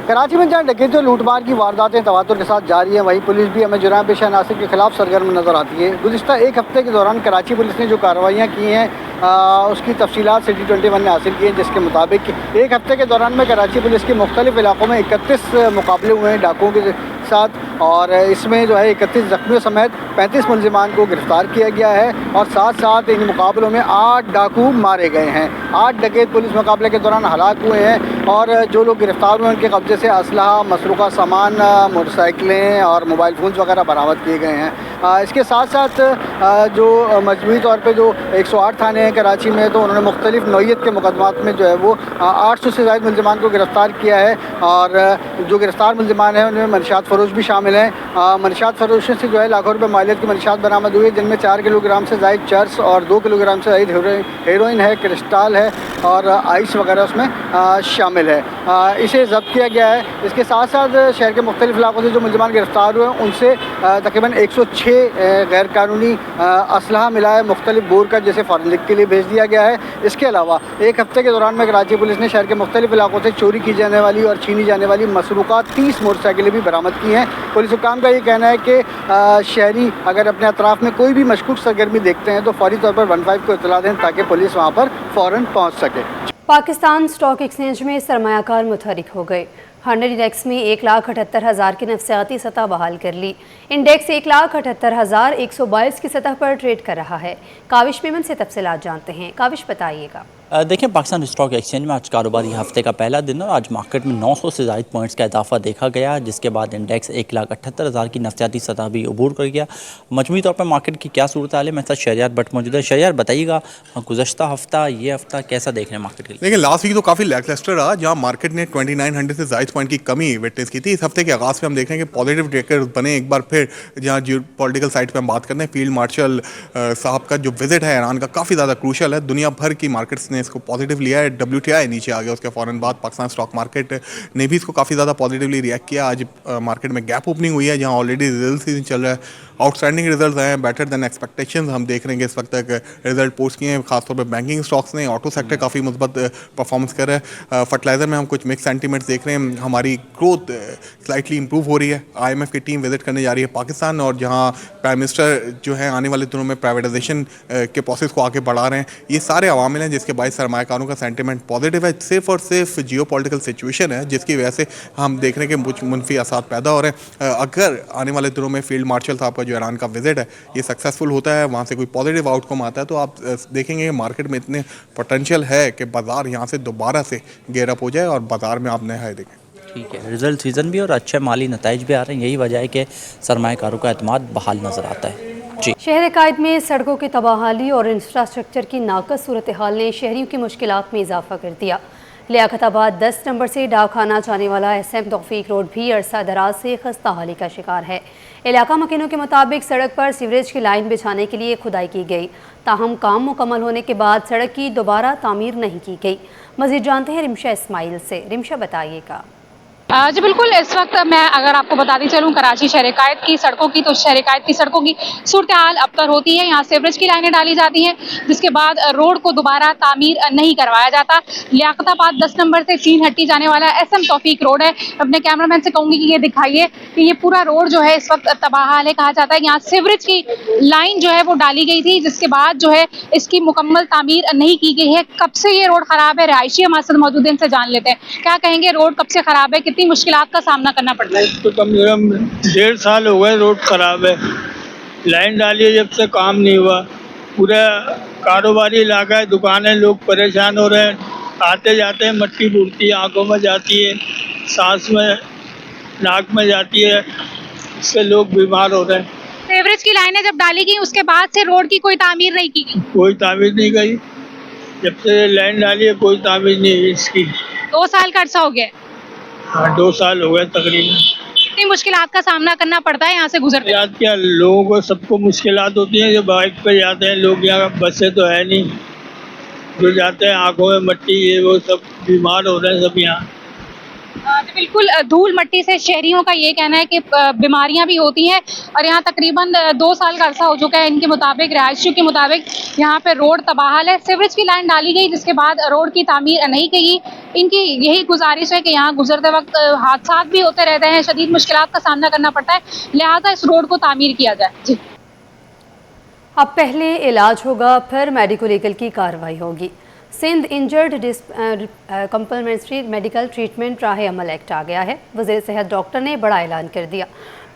कराची में जहाँ डकैती और लूटमार की वारदातें तवातुर के साथ जारी हैं, वहीं पुलिस भी हमें जुर्म पेशा अनासर के खिलाफ सरगर्म नजर आती है। गुज़िश्ता एक हफ्ते के दौरान कराची पुलिस ने जो कार्रवाइयाँ की हैं उसकी तफसीलात सिटी 21 ने हासिल की हैं, जिसके मुताबिक एक हफ्ते के दौरान में कराची पुलिस के मुख्तलिफ इलाकों में 31 मुकाबले हुए हैं डाकुओं के साथ और इसमें जो है 31 जख्मियों समेत 35 मुलजिमान को गिरफ्तार किया गया है और साथ साथ इन मुकाबलों में 8 डाकू मारे गए हैं। 8 डकैत पुलिस मुकाबले के दौरान हलाक हुए हैं और जो लोग गिरफ्तार हुए उनके कब्जे से असलहा, मसरूका सामान, मोटरसाइकिलें और मोबाइल फ़ोन्स वगैरह बरामद किए गए हैं। इसके साथ साथ जो मजमूई तौर पे जो 108 थाने हैं कराची में, तो उन्होंने मुख्तलिफ नौइयत के मुकदमात में जो है वो 800 से ज़ायद मुल्ज़िमान को गिरफ़्तार किया है। और जो गिरफ़्तार मुल्ज़िमान हैं उनमें मनशात फ़रोश भी शामिल हैं। मनशात फ़रोशों से जो है लाखों रुपये मालियत की मनशात बरामद हुई है, जिनमें 4 किलोग्राम से ज़ायद चर्स और 2 किलोग्राम से ज़ायद हेरोइन है, क्रिस्टल है और आइस वगैरह उसमें शामिल है। इसे ज़ब्त किया गया है। इसके साथ साथ शहर के मुख्तलिफ इलाकों से जो मुल्ज़िमान गिरफ़्तार हुए हैं उनसे तकरीबन 106 गैर कानूनी असलहा मिला है, मुख्तलिफ बोर का, जिसे फॉरेंसिक के लिए भेज दिया गया है। इसके अलावा एक हफ्ते के दौरान में कराची पुलिस ने शहर के मुख्तलिफ इलाकों से चोरी की जाने वाली और छीनी जाने वाली मसरूक़ात 30 मोटरसाइकिलें भी बरामद की हैं। पुलिस हुकाम का ये कहना है कि शहरी अगर अपने अतराफ़ में कोई भी मशकूक सरगर्मी देखते हैं तो फौरी तौर पर 15 को इत्तला दें ताकि पुलिस वहाँ पर फ़ौरन पहुँच सके। पाकिस्तान स्टॉक एक्सचेंज में सरमायाकार मुतहरिक हो गए। 100 इंडेक्स में 1,78,000 की नफसियाती सतह बहाल कर ली। इंडेक्स 1,78,122 की सतह पर ट्रेड कर रहा है। काविश मेमन से तफसीलात जानते हैं। काविश बताइएगा। देखें, पाकिस्तान स्टॉक एक्सचेंज में आज कारोबारी हफ्ते का पहला दिन और आज मार्केट में 900 से ज़ायद पॉइंट्स का इजाफा देखा गया, जिसके बाद इंडेक्स 1,78,000 की नफसियाती सतह भी अबूर कर गया। मजमूई तौर पर मार्केट की क्या सूरत हाल है, मेरे साथ शहरियार भट्ट मौजूद है। शहरियार बताइएगा, गुज़श्ता हफ्ता ये हफ्ता कैसा देख रहे हैं मार्केट के लिए? लेकिन लास्ट वीक तो काफ़ी लैकलस्टर रहा, जहाँ मार्केट ने 2900 से ज़ायद पॉइंट की कमी विटनेस की थी। इस हफ्ते के आगाज़ में हम देख रहे हैं कि पॉजिटिव ट्रेकर्स बने एक बार फिर। जहाँ जो पॉलिटिकल साइड पर हम बात करते हैं, फील्ड मार्शल साहब का जो विजिट है ईरान का काफ़ी ज़्यादा क्रूशल है। दुनिया भर की मार्केट्स ने इसको पॉजिटिव लिया है। WTI नीचे आ गया, उसके फ़ौरन बाद पाकिस्तान स्टॉक मार्केट ने भी इसको काफ़ी ज़्यादा पॉजिटिवली रिएक्ट किया। आज मार्केट में गैप ओपनिंग हुई है, जहां ऑलरेडी रिजल्ट सीजन चल रहा है। आउटस्टैंडिंग रिजल्ट आए हैं, बेटर देन एक्सपेक्टेशंस हम देख रहे हैं कि इस वक्त तक रिजल्ट पोस्ट किए हैं। खासतौर पर बैंकिंग स्टॉक्स ने, ऑटो सेक्टर काफ़ी मुस्बत परफॉर्मेंस कर रहा है। फर्टिलाइज़र में हम कुछ मिक्स सेंटीमेंट्स देख रहे हैं। हमारी ग्रोथ स्लाइटली इंप्रूव हो रही है। IMF की टीम विजिट करने जा रही है पाकिस्तान, और जहाँ प्राइम मिनिस्टर जो है आने वाले दिनों में प्राइवेटाइजेशन के प्रोसेस को आगे बढ़ा रहे हैं। ये सारे अवामिल हैं जिसके बायस सरमायाकारों का सेंटीमेंट पॉजिटिव है। सिर्फ और सिर्फ जियो पॉलिटिकल सिचुएशन है जिसकी वजह से हम देख रहे हैं कि कुछ मुनफी असर पैदा हो रहे हैं। अगर आने वाले दिनों में फील्ड मार्शल साहब का जो ईरान का विजिट है ये सक्सेसफुल होता है, वहाँ से कोई पॉजिटिव आउटकम आता है, तो आप देखेंगे कि मार्केट में इतने पोटेंशियल है कि बाजार यहाँ से दोबारा से गेयर अप हो जाए और बाजार में आप नए हाई देखें। ठीक है, रिजल्ट सीज़न भी और अच्छे माली नताइज भी आ रहे हैं, यही वजह है कि सरमायाकारों का एतमाद बहाल नज़र आता है। जी, शहर कायद में सड़कों की तबाहाली और इंफ्रास्ट्रक्चर की नाकस सूरत हाल ने शहरियों की मुश्किलात में इजाफा कर दिया। लियाकताबाद 10 नंबर से डाकखाना जाने वाला SM तौफीक रोड भी अरसा दराज से खस्ता हाली का शिकार है। इलाका मकीनों के मुताबिक सड़क पर सीवरेज की लाइन बिछाने के लिए खुदाई की गई, ताहम काम मुकम्मल होने के बाद सड़क की दोबारा तामीर नहीं की गई। मज़ीद जानते हैं रिमशा इस्माइल से। रिमशा बताइएगा। जी बिल्कुल, इस वक्त मैं अगर आपको बताती चलूँ कराची शहर कायद की सड़कों की, तो शहर कायद की सड़कों की सूरत हाल अबतर होती है। यहाँ सीवरेज की लाइनें डाली जाती हैं, जिसके बाद रोड को दोबारा तामीर नहीं करवाया जाता। लियाकताबाद 10 नंबर से सीन हट्टी जाने वाला SM तौफीक रोड है। अपने कैमरामैन से कहूँगी कि ये दिखाइए कि ये पूरा रोड जो है इस वक्त तबाह हाल है कहा जाता है। यहाँ सीवरेज की लाइन जो है वो डाली गई थी, जिसके बाद जो है इसकी मुकम्मल तामीर नहीं की गई है। कब से ये रोड ख़राब है, रिहायशी हमारे साथ मौजूद है, इनसे जान लेते हैं। क्या कहेंगे, रोड कब से ख़राब है, कितनी मुश्किलात का सामना करना पड़ता है? तो कम से कम 1.5 साल हो गए रोड खराब है। लाइन डाली है, जब से काम नहीं हुआ। पूरा कारोबारी इलाका है, दुकानें, लोग परेशान हो रहे हैं। आते जाते हैं, मट्टी फूटती है, आंखों में जाती है, सांस में, नाक में जाती है, इससे लोग बीमार हो रहे हैं। सीवरेज की लाइनें जब डाली गई उसके बाद से रोड की कोई तामीर नहीं की गई? कोई तामीर नहीं की। जब से लाइन डाली है कोई तामीर नहीं है इसकी। 2 साल का अर्सा हो गया? हाँ, 2 साल हो गए तकरीबन। कितनी मुश्किलात का सामना करना पड़ता है यहाँ से गुजरते? याद क्या, लोगों को सबको मुश्किलात होती हैं। जो बाइक पे जाते हैं लोग, यहाँ बसें तो है नहीं, जो जाते हैं आंखों में मट्टी, ये वो सब बीमार हो रहे हैं सब यहाँ। बिल्कुल, धूल मट्टी से शहरियों का ये कहना है कि बीमारियां भी होती हैं, और यहाँ तकरीबन 2 साल का अर्सा हो चुका है। इनके मुताबिक, रिहायशियों के मुताबिक, यहाँ पे रोड तबाहाल है। सीवरेज की लाइन डाली गई जिसके बाद रोड की तामीर नहीं की गई। इनकी यही गुजारिश है कि यहाँ गुजरते वक्त हादसा भी होते रहते हैं, शदीद मुश्किलात का सामना करना पड़ता है, लिहाजा इस रोड को तामीर किया जाए। जी, अब पहले इलाज होगा, फिर मेडिको लीगल की कार्रवाई होगी। सिंध इंजर्ड कंपलमेंट्री मेडिकल ट्रीटमेंट राह अमल एक्ट आ गया है। वज़ीर सेहत डॉक्टर ने बड़ा ऐलान कर दिया।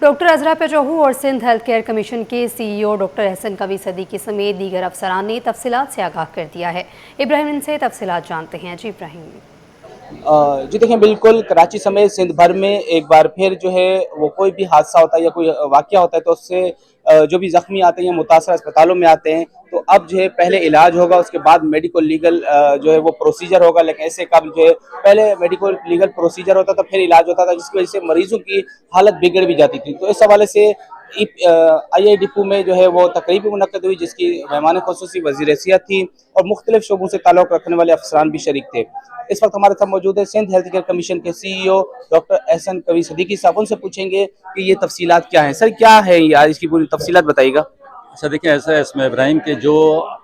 डॉक्टर अजरा पेजोहू और सिंध हेल्थ केयर कमीशन के CEO डॉक्टर एहसन कवी सदीकी समेत दीगर अफसरान ने तफसीलात से आगाह कर दिया है। इब्राहिम इनसे तफसीलात जानते हैं। जी इब्राहिम। जी देखिए, बिल्कुल कराची समेत सिंध भर में एक बार फिर जो है वो कोई भी हादसा होता है या कोई वाक़या होता है तो उससे जो भी ज़ख्मी आते हैं मुतासर अस्पतालों में आते हैं, तो अब जो है पहले इलाज होगा, उसके बाद मेडिकल लीगल जो है वो प्रोसीजर होगा। लेकिन ऐसे कब जो है पहले मेडिकल लीगल प्रोसीजर होता था, फिर इलाज होता था, जिसकी वजह से मरीजों की हालत बिगड़ भी जाती थी। तो इस हवाले से आई डिपो में जो है वो तकरीब भी मुनक्कद हुई, जिसकी मेहमान ख़ुसूसी वज़ीर सेहत थी और मुख्तलिफ शोबों से ताल्लुक़ रखने वाले अफसरान भी शरीक थे। इस वक्त हमारे साथ मौजूद है सिंध हेल्थ केयर कमीशन के CEO डॉक्टर एहसन कवी सदीकी साहब। उनसे पूछेंगे कि ये तफसीलात क्या हैं। सर, क्या है यार, इसकी पूरी तफसीलात बताइएगा। अच्छा देखिए, ऐसा है इसमें इब्राहिम के जो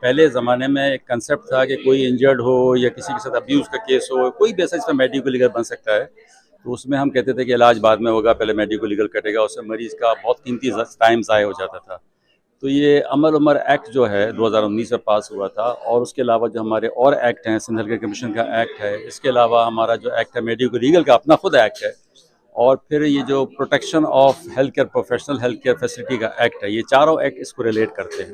पहले ज़माने में एक कंसेप्ट था कि कोई इंजर्ड हो या किसी के साथ अब्यूज़ का केस हो, कोई भी ऐसा इसमें मेडिकल लीगल बन सकता है, तो उसमें हम कहते थे कि इलाज बाद में होगा, पहले मेडिकल लीगल कटेगा, उससे मरीज़ का बहुत कीमती टाइम ज़ाय हो जाता था। तो ये अमल उमर एक्ट जो है 2019 में पास हुआ था, और उसके अलावा जो हमारे और एक्ट हैं, सिंध हेल्थ केयर कमीशन का एक्ट है, इसके अलावा हमारा जो एक्ट है मेडिकल लीगल का अपना खुद एक्ट है, और फिर ये जो protection of health care professional health care facility का एक्ट है, ये चारों एक्ट इसको रिलेट करते हैं।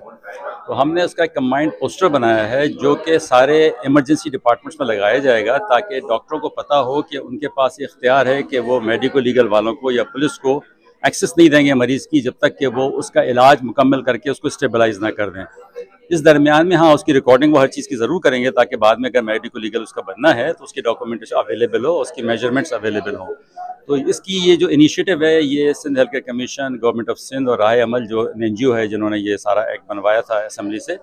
तो हमने इसका एक कंबाइंड पोस्टर बनाया है जो कि सारे इमरजेंसी डिपार्टमेंट्स में लगाया जाएगा, ताकि डॉक्टरों को पता हो कि उनके पास इख्तियार है कि वो मेडिकल लीगल वालों को या पुलिस को एक्सेस नहीं देंगे मरीज़ की, जब तक कि वो उसका इलाज मुकम्मल करके उसको स्टेबलाइज ना कर दें। इस दरमियान में हाँ, उसकी रिकॉर्डिंग वो हर चीज़ की ज़रूर करेंगे, ताकि बाद में अगर मेडिकल लीगल उसका बनना है तो उसकी डॉक्यूमेंटेशन अवेलेबल हो, उसकी मेजरमेंट्स अवेलेबल हों। तो इसकी ये जो इनिशिएटिव है, ये Sindh health care commission, government of Sindh और राह अमल जो NGO है जिन्होंने ये सारा एक्ट बनवाया था असेंबली से,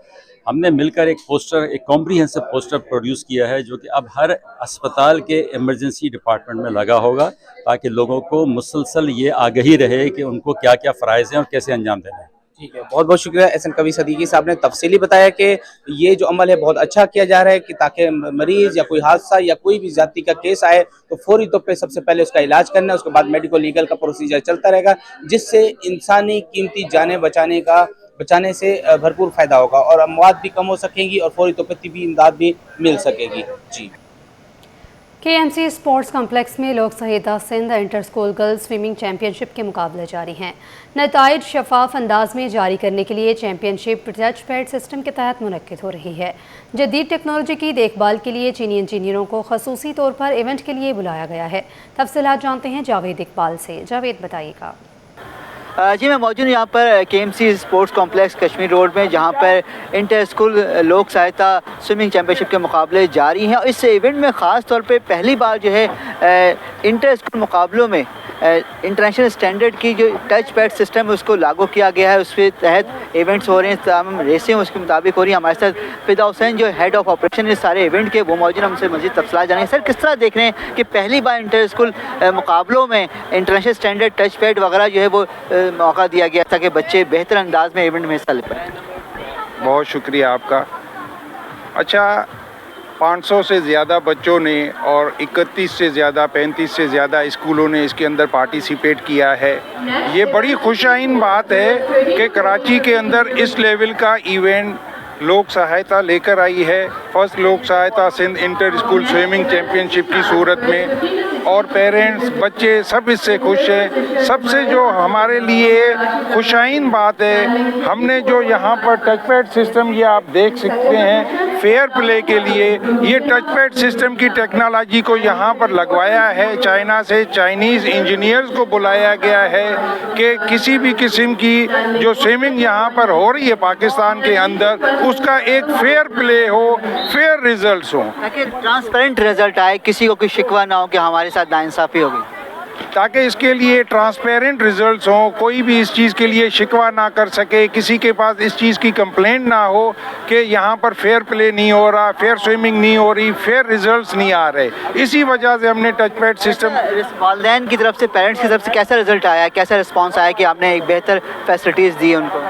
हमने मिलकर एक पोस्टर, एक कॉम्प्रीहेंसिव पोस्टर प्रोड्यूस किया है, जो कि अब हर अस्पताल के इमरजेंसी डिपार्टमेंट में लगा होगा, ताकि लोगों को मुसलसल ये आगही रहे कि उनको क्या क्या फ़राइज़ हैं और कैसे अंजाम देना है। ठीक है, बहुत बहुत शुक्रिया एहसन कवी सदीकी साहब ने तफसीली बताया कि ये जो अमल है बहुत अच्छा किया जा रहा है, कि ताकि मरीज़ या कोई हादसा या कोई भी ज़्यादती का केस आए तो फौरी तौर पे सबसे पहले उसका इलाज करना है, उसके बाद मेडिकल लीगल का प्रोसीजर चलता रहेगा, जिससे इंसानी कीमती जानें बचाने से भरपूर फ़ायदा होगा और अमवात भी कम हो सकेंगी और फौरी तौर पर तिब्बी इमदाद भी मिल सकेगी। जी। KMC स्पोर्ट्स कॉम्प्लेक्स में लोक सहायता Sindh inter school girls swimming championship के मुकाबले जारी हैं। नताइज शफाफ अंदाज में जारी करने के लिए चैंपियनशिप टच पैड सिस्टम के तहत मुनक्किद हो रही है। जदीद टेक्नोलॉजी की देखभाल के लिए चीनी इंजीनियरों को खसूसी तौर पर इवेंट के लिए बुलाया गया है। तफसीलात जानते हैं जावेद इकबाल से। जावेद, बताइएगा। जी, मैं मौजूद हूँ यहाँ पर KMC sports complex Kashmir road में, जहाँ पर इंटर स्कूल लोक सहायता स्विमिंग चैम्पियनशिप के मुकाबले जारी हैं। और इस इवेंट में ख़ास तौर पे पहली बार जो है इंटर स्कूल मुकाबलों में इंटरनेशनल स्टैंडर्ड की जो टच पैड सिस्टम है उसको लागू किया गया है। उसके तहत इवेंट्स हो रहे हैं, तमाम रेसें उसके मुताबिक हो रही हैं। हमारे साथ फिदा हुसैन जो हेड ऑफ ऑपरेशन इस सारे इवेंट के, वो मौजूद, हमसे मज़ीद तफसीलात जानेंगे। सर, किस तरह देख रहे हैं कि पहली बार इंटर स्कूल मुकाबलों में इंटरनेशनल स्टैंडर्ड टच पैड वगैरह जो है वो मौका दिया गया ताकि बच्चे बेहतर अंदाज में इवेंट में हिस्सा ले पाएँ? बहुत शुक्रिया आपका। अच्छा, 500 से ज़्यादा बच्चों ने और 35 से ज़्यादा स्कूलों ने इसके अंदर पार्टिसिपेट किया है। ये बड़ी खुशाइन बात है कि कराची के अंदर इस लेवल का इवेंट लोक सहायता लेकर आई है, फर्स्ट लोक सहायता Sindh inter school swimming championship की सूरत में, और पेरेंट्स, बच्चे सब इससे खुश हैं। सबसे जो हमारे लिए खुशाइन बात है, हमने जो यहाँ पर टच पैड सिस्टम, ये आप देख सकते हैं, फेयर प्ले के लिए ये टच पैड सिस्टम की टेक्नोलॉजी को यहाँ पर लगवाया है। चाइना से चाइनीज़ इंजीनियर्स को बुलाया गया है कि किसी भी किस्म की जो स्विमिंग यहाँ पर हो रही है पाकिस्तान के अंदर, उसका एक फेयर प्ले हो, फेयर रिजल्ट्स हो, ताकि ट्रांसपेरेंट रिजल्ट आए, किसी को कोई शिकवा ना हो कि हमारे साथ नाइंसाफ़ी होगी, ताकि इसके लिए ट्रांसपेरेंट रिजल्ट्स हों, कोई भी इस चीज़ के लिए शिकवा ना कर सके, किसी के पास इस चीज़ की कंप्लेंट ना हो कि यहाँ पर फेयर प्ले नहीं हो रहा, फेयर स्विमिंग नहीं हो रही, फेयर रिजल्ट्स नहीं आ रहे। इसी वजह से हमने टच पैड सिस्टम। वालिदैन की तरफ से, पेरेंट्स की तरफ से कैसा रिजल्ट आया, कैसा रिस्पॉन्स आया कि आपने एक बेहतर फैसिलिटीज़ दी उनको?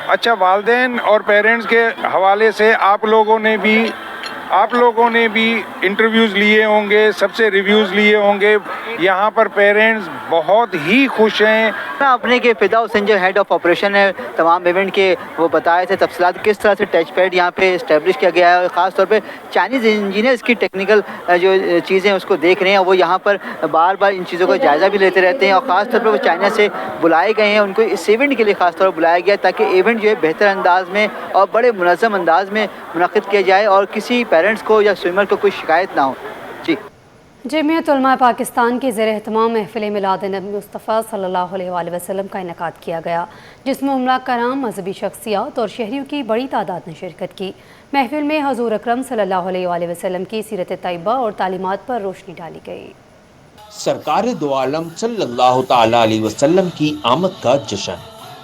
अच्छा, वालिदैन और पेरेंट्स के हवाले से आप लोगों ने भी इंटरव्यूज़ लिए होंगे, सबसे रिव्यूज़ लिए होंगे। यहाँ पर पेरेंट्स बहुत ही खुश हैं। अपने के फिदा हुसैन जो हेड ऑफ ऑपरेशन है तमाम इवेंट के, वो बताए थे तफसीलात किस तरह से टच पैड यहाँ पे इस्टेब्लिश किया गया है, और ख़ास तौर पे चाइनीज़ इंजीनियर्स की टेक्निकल जो चीज़ें उसको देख रहे हैं, वो यहाँ पर बार बार इन चीज़ों का जायज़ा भी लेते रहते हैं। और ख़ास तौर पर वो चाइना से बुलाए गए हैं, उनको इस इवेंट के लिए ख़ास तौर पर बुलाया गया ताकि इवेंट जो है बेहतर अंदाज में और बड़े मुनज़्ज़म अंदाज में मुनक़्क़िद किया जाए और किसी पेरेंट्स को या स्विमर को कोई शिकायत ना हो। जी। जमीयत उलमा पाकिस्तान की ज़ेर एहतमाम महफिल मिलाद नबी मुस्तफ़ा सल्लल्लाहु अलैहि वसल्लम का इनेकाद किया गया, जिसमें उमरा कराम, मजहबी शख्सियात और शहरियों की बड़ी तादाद ने शिरकत की। महफिल में हजूर अकरम सल्लल्लाहु अलैहि वसल्लम की सीरत तैयबा और तालीमात पर रोशनी डाली गई। सरकार दो आलम सल्लल्लाहु ताला अलैहि वसल्लम की आमद का जश्न,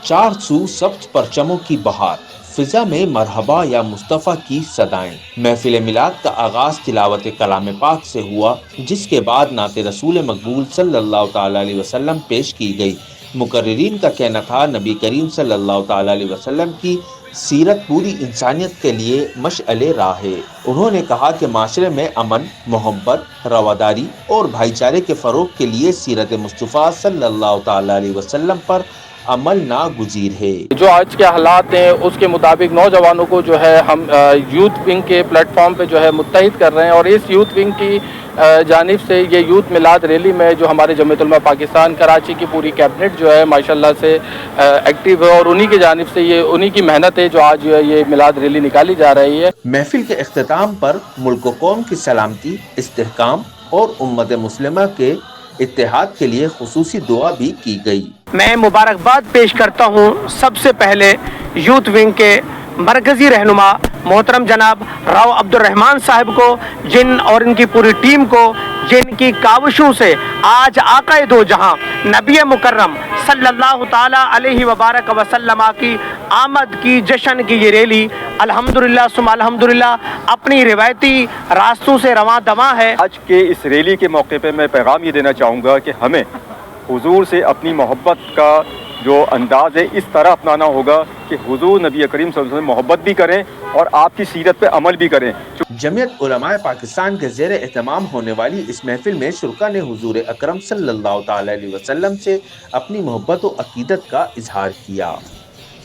चार सू सब्ज परचमों की बहार, फिजा में मरहबा या मुस्तफ़ा की सदाएं। महफिल मिलाद का आगाज़ तिलावत कलाम पाक से हुआ, जिसके बाद नात रसूल मकबूल सल्लल्लाहु ताला अलैहि वसल्लम पेश की गई। मुकर्रिरीन का कहना था, नबी करीम सल्लल्लाहु ताला अलैहि वसल्लम की सीरत पूरी इंसानियत के लिए मशअले राह है। उन्होंने कहा कि माशरे में अमन, मोहब्बत, रवादारी और भाईचारे के फ़रोग़ के लिए सीरत मुस्तफ़ा सल्लल्लाहु ताला अलैहि वसल्लम पर अमल नागुज़ीर है। जो आज के हालात हैं उसके मुताबिक नौजवानों को जो है हम यूथ विंग के प्लेटफॉर्म पे जो है मुत्तहिद कर रहे हैं, और इस यूथ विंग की जानिब से ये यूथ मिलाद रैली में जो हमारे जमीयत उलमा पाकिस्तान कराची की पूरी कैबिनेट जो है माशाल्लाह से एक्टिव है, और उन्हीं की जानिब से ये उन्हीं की मेहनत है जो आज ये मिलाद रैली निकाली जा रही है। महफिल के इख्तिताम पर मुल्क व कौम की सलामती, इस्तेहकाम और उम्मत मुस्लिमा के इत्तेहाद के लिए खुसूसी दुआ भी की गई। मैं मुबारकबाद पेश करता हूँ सबसे पहले यूथ विंग के मरकजी रहनुमा मोहतरम जनाब राव अब्दुर्रहमान साहब को, जिन और इनकी पूरी टीम को, जिनकी काविशों से आज आक़ाए दो जहां नबी मुकर्रम सल्लल्लाहु ताला अलैहि वबारक वसल्लम की आमद की जश्न की ये रैली अल्हम्दुलिल्लाह सुम्मा अल्हम्दुलिल्लाह अपनी रिवायती रास्तों से रवां दवा है। आज के इस रैली के मौके पे मैं पैगाम ये देना चाहूँगा कि हमें हुजूर से अपनी मोहब्बत का जो अंदाज़ है इस तरह अपनाना होगा कि हुजूर नबी करीम सल्लल्लाहु अलैहि वसल्लम मोहब्बत भी करें और आपकी सीरत पे अमल भी करें। जमीयत उलमाए पाकिस्तान के ज़ेर एहतमाम होने वाली इस महफिल में शुरका ने हुजूर अकरम सल्लल्लाहु ताला अलैहि वसल्लम से अपनी मोहब्बत और अकीदत का इजहार किया।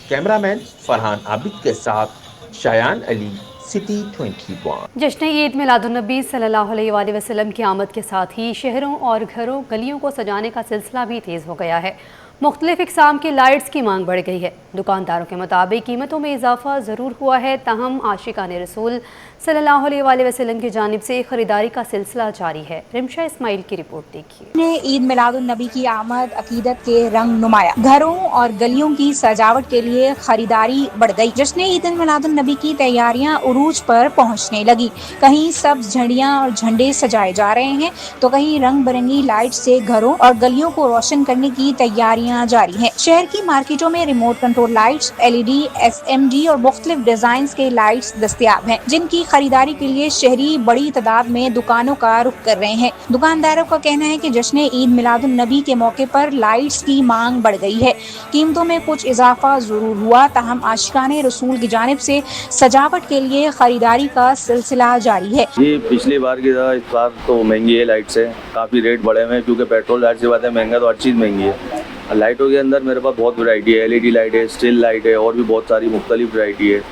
कैमरामैन फरहान आबिद के साथ शायान अली, सिटी 21। जश्न ईद मिलादुन्नबी सल्लल्लाहु अलैहि वसल्लम की आमद के साथ ही शहरों और घरों गलियों को सजाने का सिलसिला भी तेज़ हो गया है। मुख्तलिफ इक़साम की लाइट्स की मांग बढ़ गई है। दुकानदारों के मुताबिक कीमतों में इजाफा ज़रूर हुआ है, ताहम आशिकान रसूल सल्लल्लाहु अलैहि वसल्लम की जानिब से ख़रीदारी का सिलसिला जारी है। रिमशा इस्माइल की रिपोर्ट देखिए। ईद मिलादुन्नबी की आमद अकीदत के रंग नुमाया, घरों और गलियों की सजावट के लिए खरीदारी बढ़ गई। जश्न ईद मिलादुन्नबी की तैयारियां उरूज पर पहुंचने लगी। कहीं सब्ज झंडियां और झंडे सजाए जा रहे हैं, तो कहीं रंग बिरंगी लाइट से घरों और गलियों को रोशन करने की तैयारियां जारी हैं। शहर की मार्केटों में remote control lights, LED, SMD और मुख्तलिफ डिजाइन के लाइट्स दस्तयाब हैं, जिनकी खरीदारी के लिए शहरी बड़ी तादाद में दुकानों का रुख कर रहे हैं। दुकानदारों का कहना है कि जश्न ईद मिलादुन्नबी के मौके पर लाइट्स की मांग बढ़ गई है। कीमतों में कुछ इजाफा जरूर हुआ, ताहम आशिकाने रसूल की जानिब से सजावट के लिए खरीदारी का सिलसिला जारी है। ये पिछली बार की तरह इस बार तो महंगी है, लाइट से काफ़ी रेट बढ़े हुए हैं, क्योंकि पेट्रोल लाइट से बात है महंगा, तो हर चीज़ महंगी है। लाइटों के अंदर मेरे पास बहुत वैरायटी है, LED लाइट है, स्टिल लाइट है, और भी बहुत सारी मुख्तलिफ वैरायटी है।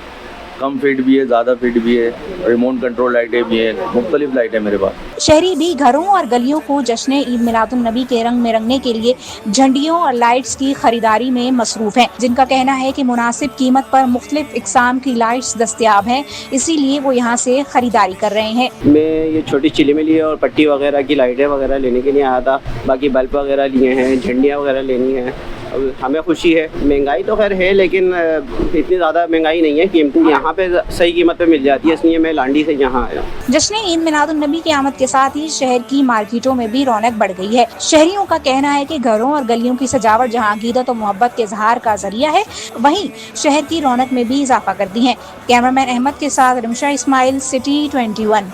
कम फिट भी है, ज़्यादा फिट भी है, रिमोट कंट्रोल लाइटें भी है, मुख्तलिफ लाइटें मेरे पास। शहरी भी घरों और गलियों को जश्न ईद मिलादुन्नबी के रंग में रंगने के लिए झंडियों और लाइट्स की खरीदारी में मसरूफ हैं, जिनका कहना है कि मुनासिब कीमत पर मुख्तलिफ इकसाम की लाइट्स दस्तयाब हैं, इसीलिए वो यहाँ से खरीदारी कर रहे हैं। मैं ये छोटी चिलिमिली और पट्टी वगैरह की लाइटें वगैरह लेने के लिए आया था, बाकी बल्ब वगैरह लिए हैं, झंडियाँ वगैरह लेनी है। हमें खुशी है, महंगाई तो खैर है लेकिन इतनी ज़्यादा महंगाई नहीं है, कीमतें यहाँ पे सही कीमत पे मिल जाती है, इसलिए मैं लांडी से यहाँ आया। जश्न ईद मिलादुन्नबी की आमद के साथ ही शहर की मार्केटों में भी रौनक बढ़ गई है। शहरियों का कहना है कि घरों और गलियों की सजावट जहाँ अकीदत और मोहब्बत के इजहार का जरिया है, वहीं शहर की रौनक में भी इजाफा कर दी है। कैमरामैन अहमद के साथ रिमशा इस्माइल, सिटी 21।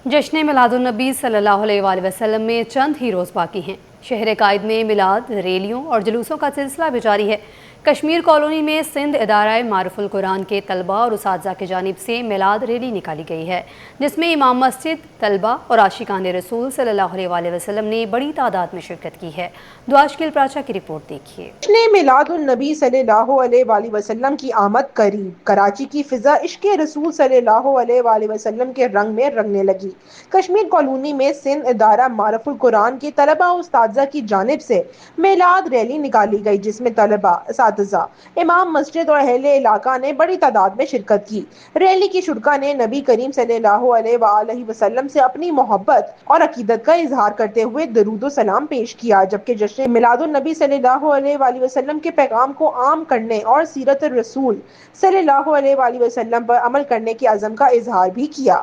जश्न मिलादुन्नबी सल्लल्लाहु अलैहि वसल्लम में चंद ही रोज़ बाकी हैं। शहर कायद में मिलाद रैलियों और जुलूसों का सिलसिला भी जारी है। कश्मीर कॉलोनी में सिंध इदारा मारुफुल कुरान के तलबा और उसातिज़ा की जानिब से मिलाद रैली निकाली गई है, जिसमें इमाम मस्जिद, तलबा और आशिकान रसूल सल्लल्लाहु अलैहि वसल्लम ने बड़ी तादाद में शिरकत की है। दुआशकिल प्राचा की रिपोर्ट देखिए। जश्न मिलादुन्नबी सल्लल्लाहु अलैहि वसल्लम की आमद करीब, कराची की फिजा इश्क़ रसूल सल्लल्लाहु अलैहि वसल्लम के रंग में रंगने लगी। कश्मीर कॉलोनी में सिंध इदारा मारुफुल कुरान के तलबा और उस्तादिज़ा की जानिब से मिलाद रैली निकाली गई, जिसमें तलबा, اساتذہ، امام مسجد اور اہل علاقہ نے بڑی تعداد میں شرکت کی۔ ریلی کی شرکاء نے نبی کریم صلی اللہ علیہ وآلہ وسلم سے اپنی محبت اور عقیدت کا اظہار کرتے ہوئے درود و سلام پیش کیا، جبکہ جشن میلاد النبی صلی اللہ علیہ وآلہ وسلم کے پیغام کو عام کرنے اور سیرت الرسول صلی اللہ علیہ وآلہ وسلم پر عمل کرنے کے عزم کا اظہار بھی کیا۔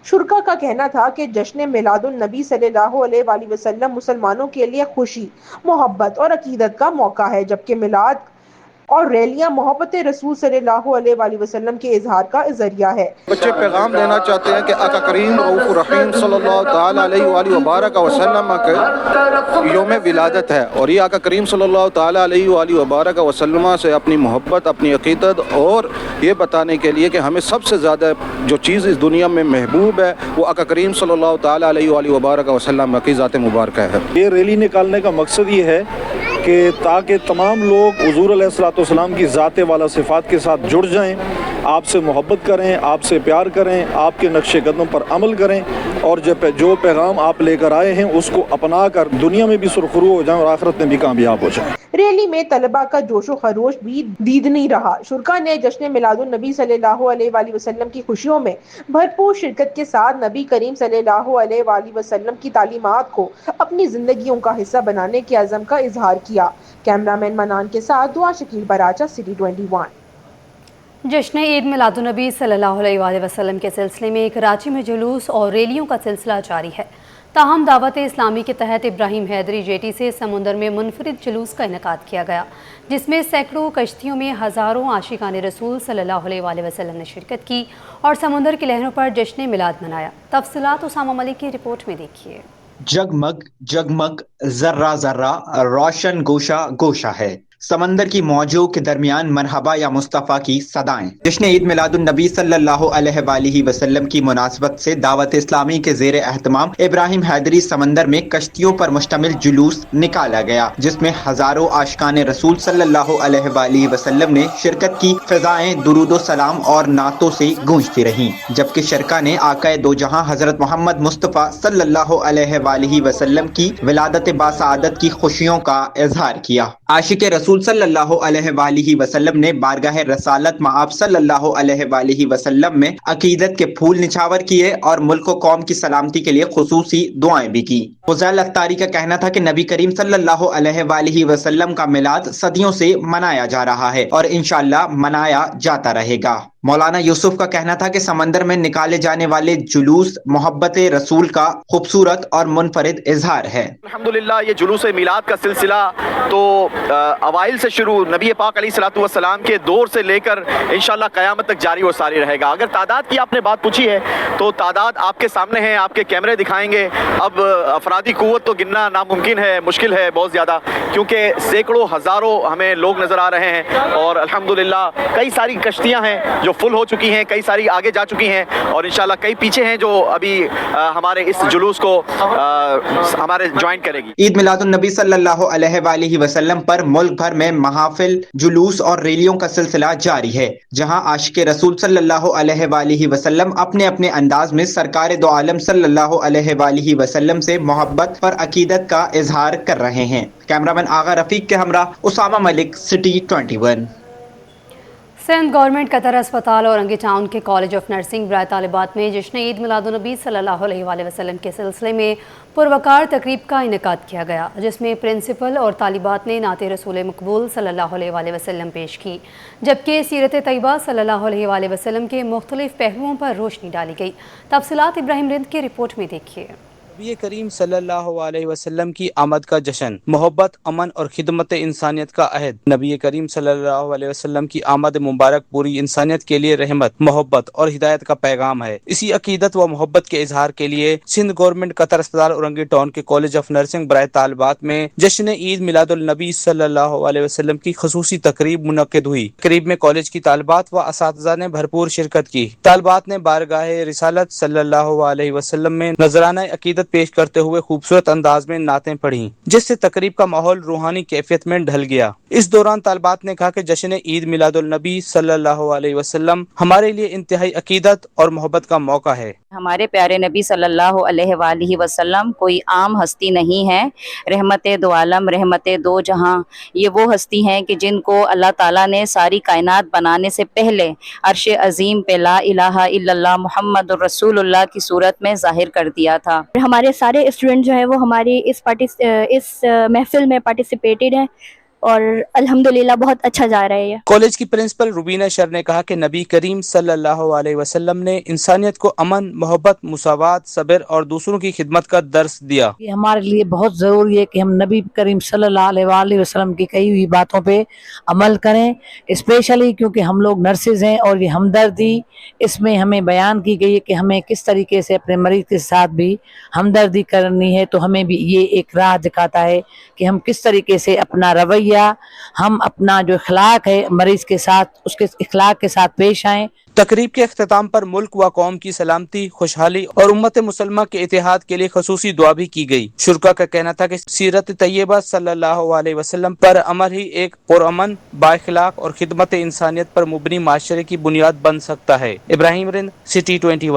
شرکاء کا کہنا تھا کہ جشن میلاد النبی صلی اللہ علیہ وآلہ وسلم مسلمانوں کے لیے خوشی، محبت اور عقیدت کا موقع ہے، جبکہ میلاد اور ریلیاں محبت رسول صلی اللہ علیہ وآلہ وسلم کے اظہار کا ذریعہ ہے۔ بچے پیغام دینا چاہتے ہیں کہ آقا کریم رؤوف الرحیم صلی اللہ تعالیٰ علیہ وآلہ وبارک وسلم کا یوم ولادت ہے، اور یہ آقا کریم صلی اللہ تعالیٰ علیہ وآلہ وبارک وسلم سے اپنی محبت، اپنی عقیدت اور یہ بتانے کے لیے کہ ہمیں سب سے زیادہ جو چیز اس دنیا میں محبوب ہے وہ آقا کریم صلی اللہ تعالیٰ علیہ وآلہ وبارک وسلم کی ذات مبارکہ ہے۔ یہ ریلی نکالنے کا مقصد یہ ہے کہ تاکہ تمام لوگ حضور علیہ الصلوۃ والسلام کی ذات والا صفات کے ساتھ جڑ جائیں، آپ سے محبت کریں، آپ سے پیار کریں، آپ کے نقش قدم پر عمل کریں، اور جو پیغام آپ لے کر آئے ہیں اس کو اپنا کر دنیا میں بھی سرخرو ہو جائیں اور آخرت میں بھی کامیاب ہو جائیں۔ ریلی میں طلباء کا جوش و خروش بھی دیدنی رہا۔ شرکاء نے جشن میلاد النبی صلی اللہ علیہ وآلہ وسلم کی خوشیوں میں بھرپور شرکت کے ساتھ نبی کریم صلی اللہ علیہ وآلہ وسلم کی تعلیمات کو اپنی زندگیوں کا حصہ بنانے کے عزم کا اظہار کیا۔ کیمرامین منان کے ساتھ دعا شکیل براچہ، سٹی 21۔ جشن عید میلاد النبی صلی اللہ علیہ وآلہ وسلم کے سلسلے میں کراچی میں جلوس اور ریلیوں کا سلسلہ جاری ہے۔ تاہم دعوت اسلامی کے تحت ابراہیم حیدری جیٹی سے سمندر میں منفرد جلوس کا انعقاد کیا گیا، جس میں سینکڑوں کشتیوں میں ہزاروں عاشقان رسول صلی اللہ علیہ وآلہ وسلم نے شرکت کی اور سمندر کی لہروں پر جشن میلاد منایا۔ تفصیلات اسامہ ملک کی رپورٹ میں دیکھیے۔ جگمگ جگمگ ذرہ ذرہ روشن گوشہ گوشہ ہے، سمندر کی موجوں کے درمیان مرحبا یا مصطفیٰ کی صدائیں۔ جشن عید میلاد النبی صلی اللہ علیہ وآلہ وسلم کی مناسبت سے دعوت اسلامی کے زیر اہتمام ابراہیم حیدری سمندر میں کشتیوں پر مشتمل جلوس نکالا گیا، جس میں ہزاروں عاشقان رسول صلی اللہ علیہ وآلہ وسلم نے شرکت کی۔ فضائیں درود و سلام اور نعتوں سے گونجتی رہیں، جبکہ شرکاء نے آقا دو جہاں حضرت محمد مصطفیٰ صلی اللہ علیہ وآلہ وسلم کی ولادت باسعادت کی خوشیوں کا اظہار کیا۔ عاشق رسول صلی اللہ علیہ وآلہ وسلم نے بارگاہ رسالت مآب صلی اللہ علیہ وآلہ وسلم میں عقیدت کے پھول نچھاور کیے اور ملک و قوم کی سلامتی کے لیے خصوصی دعائیں بھی کی۔ فضیل اختاری کا کہنا تھا کہ نبی کریم صلی اللہ علیہ وآلہ وسلم کا میلاد صدیوں سے منایا جا رہا ہے اور انشاءاللہ منایا جاتا رہے گا۔ مولانا یوسف کا کہنا تھا کہ سمندر میں نکالے جانے والے جلوس محبت رسول کا خوبصورت اور منفرد اظہار ہے۔ الحمدللہ یہ جلوس میلاد کا سلسلہ تو اوائل سے شروع نبی پاک علیہ الصلوۃ والسلام کے دور سے لے کر انشاءاللہ قیامت تک جاری و ساری رہے گا۔ اگر تعداد کی آپ نے بات پوچھی ہے تو تعداد آپ کے سامنے ہے، آپ کے کیمرے دکھائیں گے۔ اب افرادی قوت تو گننا ناممکن ہے، مشکل ہے بہت زیادہ، کیونکہ سینکڑوں ہزاروں ہمیں لوگ نظر آ رہے ہیں، اور الحمدللہ کئی ساری کشتیاں ہیں جو فل ہو چکی ہیں، کئی ساری آگے جا چکی ہیں، اور انشاءاللہ کئی پیچھے ہیں جو ابھی ہمارے اس جلوس کو ہمارے جوائن کرے گی۔ عید میلاد النبی صلی اللہ علیہ وآلہ وسلم پر ملک بھر میں محافل، جلوس اور ریلیوں کا سلسلہ جاری ہے، جہاں عاشق رسول صلی اللہ علیہ وآلہ وسلم اپنے اپنے انداز میں سرکار دو عالم صلی اللہ علیہ وآلہ وسلم سے محبت اور عقیدت کا اظہار کر رہے ہیں۔ کیمرامین آغا رفیق کے ہمراہ اسامہ ملک، سٹی 21۔ سندھ گورنمنٹ قطر اسپتال اور اورنگی ٹاؤن کے کالج آف نرسنگ برائے طالبات میں جشن عید میلاد النبی صلی اللہ علیہ وآلہ وسلم کے سلسلے میں پروقار تقریب کا انعقاد کیا گیا، جس میں پرنسپل اور طالبات نے نعت رسول مقبول صلی اللہ علیہ وآلہ وسلم پیش کی، جبکہ سیرت طیبہ صلی اللہ علیہ وآلہ وسلم کے مختلف پہلوؤں پر روشنی ڈالی گئی۔ تفصیلات ابراہیم رند کی رپورٹ میں دیکھیے۔ نبی کریم صلی اللہ علیہ وسلم کی آمد کا جشن، محبت، امن اور خدمت انسانیت کا عہد۔ نبی کریم صلی اللہ علیہ وسلم کی آمد مبارک پوری انسانیت کے لیے رحمت، محبت اور ہدایت کا پیغام ہے۔ اسی عقیدت و محبت کے اظہار کے لیے سندھ گورنمنٹ قطر اسپتال اورنگی ٹاؤن کے کالج آف نرسنگ برائے طالبات میں جشن عید میلاد النبی صلی اللہ علیہ وسلم کی خصوصی تقریب منعقد ہوئی۔ تقریب میں کالج کی طالبات و اساتذہ نے بھرپور شرکت کی۔ طالبات نے بارگاہ رسالت صلی اللہ علیہ وسلم میں نذرانہ عقیدت پیش کرتے ہوئے خوبصورت انداز میں نعتیں پڑھیں، جس سے تقریب کا ماحول روحانی کیفیت میں ڈھل گیا۔ اس دوران طالبات نے کہا کہ جشن عید میلاد النبی صلی اللہ علیہ وسلم ہمارے لیے انتہائی عقیدت اور محبت کا موقع ہے۔ हमारे प्यारे नबी सल्लल्लाहु अलैहि वालैहि वसल्लम कोई आम हस्ती नहीं है। रहमत दो आलम, रहमत दो जहां, ये वो हस्ती हैं कि जिनको अल्लाह ताला ने सारी कायनात बनाने से पहले अर्श अजीम पे ला इलाहा इल्लल्लाह मुहम्मद रसूलुल्लाह की सूरत में जाहिर कर दिया था। हमारे सारे स्टूडेंट जो है वो हमारी इस महफिल में पार्टिसिपेटेड हैं और अल्हम्दुलिल्लाह बहुत अच्छा जा रहा है। कॉलेज की प्रिंसिपल रुबीना शर ने कहा कि नबी करीम सल्लल्लाहु अलैहि वसल्लम ने इंसानियत को अमन, मोहब्बत, मुसावात, सब्र और दूसरों की खिदमत का दर्स दिया। ये हमारे लिए बहुत ज़रूरी है कि हम नबी करीम सल्लल्लाहु अलैहि वसल्लम की कही हुई बातों पे अमल करें, स्पेशली क्योंकि हम लोग नर्सेज हैं और ये हमदर्दी इसमें हमें बयान की गई है कि हमें किस तरीके से अपने मरीज के साथ भी हमदर्दी करनी है। तो हमें भी ये एक राह दिखाता है कि हम किस तरीके से अपना रवैया, हम अपना जो इखलाक है मरीज के साथ, उसके इखलाक के साथ पेश आएं। तकरीब के अख्ताम पर मुल्क व कौम की सलामती, खुशहाली और उम्मत मुसलमा के इतिहाद के लिए खसूसी दुआ भी की गई। शुरका का कहना था कि सीरत तैयबा सल्लल्लाहु अलैहि वसल्लम पर अमल ही एक पुरअमन, बाइखलाक और खिदमत इंसानियत पर मुबनी माशरे की बुनियाद बन सकता है। इब्राहिम रिंद, सिटी 21।